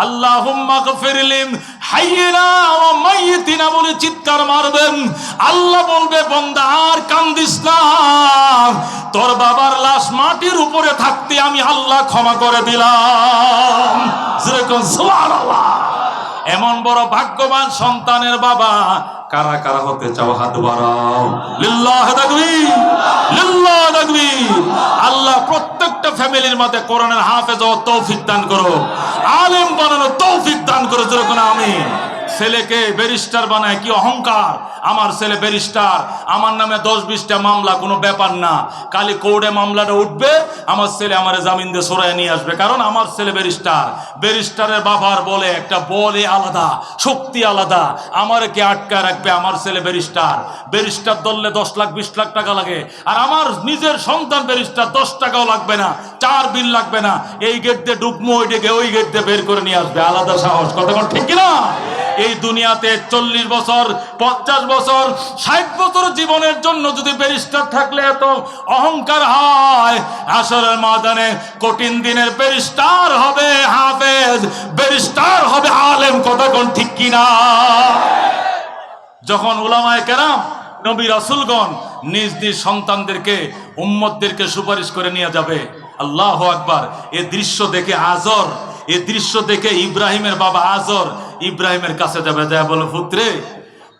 আল্লাহুম্মা গফিরলি হাইয়িনা ওয়া মাইয়িতিনা বলে চিৎকার মারবেন, আল্লাহ বলবে বান্দা আর কান্দিস না, তোর বাবার লাশ মাটির উপরে থাকতে আমি আল্লাহ ক্ষমা করে দিলাম। যেরকম সুবহানাল্লাহ। এমন বড় ভাগ্যবান সন্তানের বাবা কারা কারা হতে চাও হাত বাড়াও। লিল্লাহি তাকবীর, লিল্লাহি তাকবীর। আল্লাহ প্রত্যেকটা ফ্যামিলির মধ্যে কোরআনের হাফেজ ও তৌফিক দান করো, আলেম বানানোর তৌফিক দান করো। যেরকম আমিন। ছেলেকে ব্যারিস্টার বানায়, কি অহংকার! আমার ছেলে ব্যারিস্টার, আমার নামে 10-20টা মামলা কোনো ব্যাপার না, কালি কোর্টে মামলাটা উঠবে, আমার ছেলে আমার জামিন দিয়ে সরায় নিয়ে আসবে, কারণ আমার ছেলে ব্যারিস্টার। ব্যারিস্টারের বাবার বলে একটা বলে আলাদা, শক্তি আলাদা, আমার কে আটকা রাখবে? আমার ছেলে ব্যারিস্টার। ব্যারিস্টার ধরলে 10 লাখ 20 লাখ টাকা লাগে, আর আমার নিজের সন্তান ব্যারিস্টার, 10 টাকাও লাগবে না, 4 বিল লাগবে না, এই গেট দিয়ে ঢুকবো, ওই দিকে ওই গেট দিয়ে বের করে নিয়ে আসবে। আলাদা সাহস, কথা বল ঠিক কিনা? এই দুনিয়াতে 40 বছর, 50 বছর, 60 বছর জীবনের জন্য যদি ব্যারিস্টার থাকলে এত অহংকার হয়, হাশরের ময়দানে কঠিন দিনের ব্যারিস্টার হবে হাফেজ, ব্যারিস্টার হবে আলেম, কথা কোন ঠিক কিনা? যখন উলামায়ে কেরাম, নবী রাসূলগণ নিজ নিজ সন্তানদেরকে, উম্মতদেরকে সুপারিশ করে নিয়ে যাবে, আল্লাহু আকবার! এই দৃশ্য দেখে আজর, এই দৃশ্য দেখে ইব্রাহিমের বাবা আজর ইব্রাহিমের কাছে যাবে, যায় বলে, পুত্রে,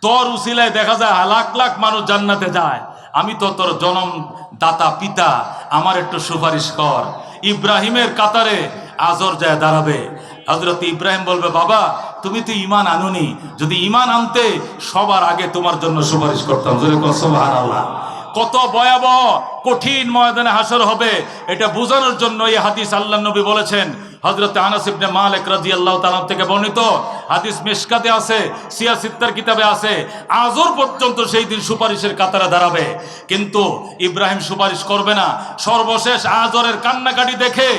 তোর উসিলায় দেখা যায় লাখ লাখ মানুষ জান্নাতে যায়, আমি তো তোর জন্মদাতা পিতা, আমার একটু সুপারিশ কর। ইব্রাহিমের কাতারে আজর যায় দাঁড়াবে। হযরত ইব্রাহিম বলবে, বাবা, তুমি তো ঈমান আনুনি, যদি ঈমান আনতে সবার আগে তোমার জন্য সুপারিশ করতাম। সুবহানাল্লাহ! কত ভয়াবহ কঠিন ময়দানে হাসর হবে, এটা বোঝানোর জন্য এই হাদিস আল্লাহর নবী বলেছেন। হযরত আনাস ইবনে মালিক রাদিয়াল্লাহু তাআলা থেকে বর্ণিত হাদিস মিশকাতে আছে, সিয়াসিত্তার কিতাবে আছে, আজর পর্যন্ত সেই দিন সুপারিশের কাতারে দাঁড়াবে, কিন্তু ইব্রাহিম সুপারিশ করবে না। সর্বশেষ আজরের কান্নাকাটি দেখে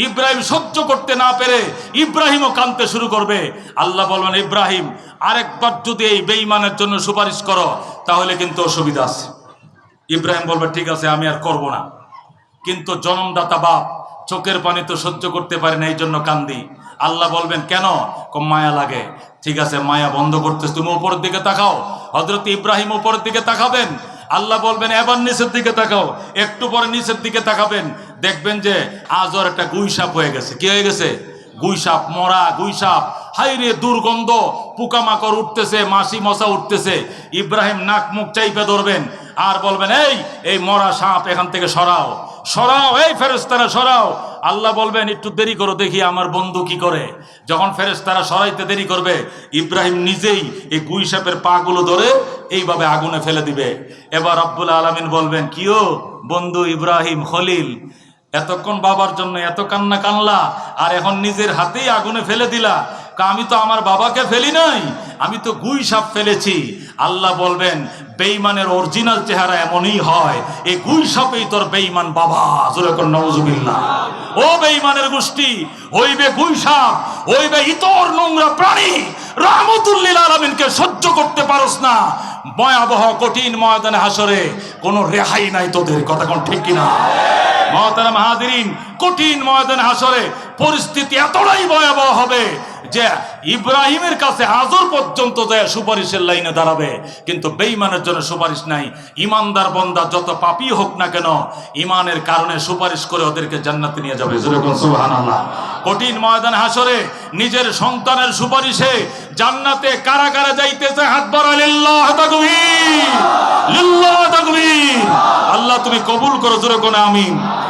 ইব্রাহিম সহ্য করতে না পেরে ইব্রাহিমও কাঁদতে শুরু করবে। আল্লাহ বলবেন, ইব্রাহিম, আরেকবার যদি এই বেঈমানের জন্য সুপারিশ করো তাহলে কিন্তু অসুবিধা আছে। ইব্রাহিম বলবে, ঠিক আছে, আমি আর করব না। কিন্তু জন্মদাতা বাপ চোখের পানি তো সহ্য করতে পারে না, এই জন্য কান্দি। আল্লাহ বলবেন, কেন? মায়া লাগে। ঠিক আছে, মায়া বন্ধ করতেছ, তুমি উপরের দিকে তাকাও। হযরত ইব্রাহিম উপরের দিকে তাকাবেন, আল্লাহ বলবেন, এবার নিচের দিকে তাকাও। একটু পরে নিচের দিকে তাকাবেন, দেখবেন যে আজর একটা গুইসাপ হয়ে গেছে। কি হয়ে গেছে? গুইসাপ, মরা গুইসাপ। হাই রে দুর্গন্ধ, পোকামাকড় উঠতেছে, মাছি মশা উঠতেছে। ইব্রাহিম নাক মুখ চাইপে ধরবেন আর বলবেন, এই মরা সাপ এখান থেকে সরাও, সরাও, এই ফেরেশতারা সরাও। আল্লাহ বলবেন, একটু দেরি করো, দেখি আমার বন্ধু কি করে। যখন ফেরেশতারা সরাইতে দেরি করবে, ইব্রাহিম নিজেই এই গুইসাপের পা গুলো ধরে এইভাবে আগুনে ফেলে দিবে। এবার রব্বুল আলামিন বলবেন, কিও বন্ধু ইব্রাহিম খলিল, এতক্ষণ বাবার জন্য এত কান্না কানলা, আর এখন নিজের হাতেই আগুনে ফেলে দিলা। আমি তো আমার বাবাকে ফেলি নাই, আমি তো গুইসাপ ফেলেছি। আল্লাহ বলবেন, বেঈমানের অরিজিনাল চেহারা এমনই হয়, এই গুইসাপেই তোর বেঈমান বাবা। জোরে কর নাউজুবিল্লাহ। ও বেঈমানের গোষ্ঠী, হইবে গুইসাপ, হইবে ইতর নোংরা প্রাণী, রাহমাতুল লিল আলামিনকে সহ্য করতে পারস না, ভয়াবহ কঠিন ময়দানে হাসরে কোনো রেহাই নাই তোদের। কথা কোন ঠিক কিনা? মুহতারাম হাজিরিন, কঠিন ময়দানে হাসরে পরিস্থিতি এতটাই ভয়াবহ হবে যে ইব্রাহিমের কাছে আজর পর্যন্ত যায় সুপারিশের লাইনে দাঁড়াবে, কিন্তু বেঈমানের জন্য সুপারিশ নাই। ইমানদার বান্দা যত পাপী হোক না কেন, ইমানের কারণে সুপারিশ করে ওদেরকে জান্নাতে নিয়ে যাবে। সুবহানাল্লাহ! কঠিন ময়দানে হাসরে নিজের সন্তানের সুপারিশে জান্নাতে কারা কারা যাইতেছে? হাত বাড়া, লিল্লাহ তাকবীর, লিল্লাহ তাকবীর। আল্লাহ তুমি কবুল করো, জোরে কোন আমিন।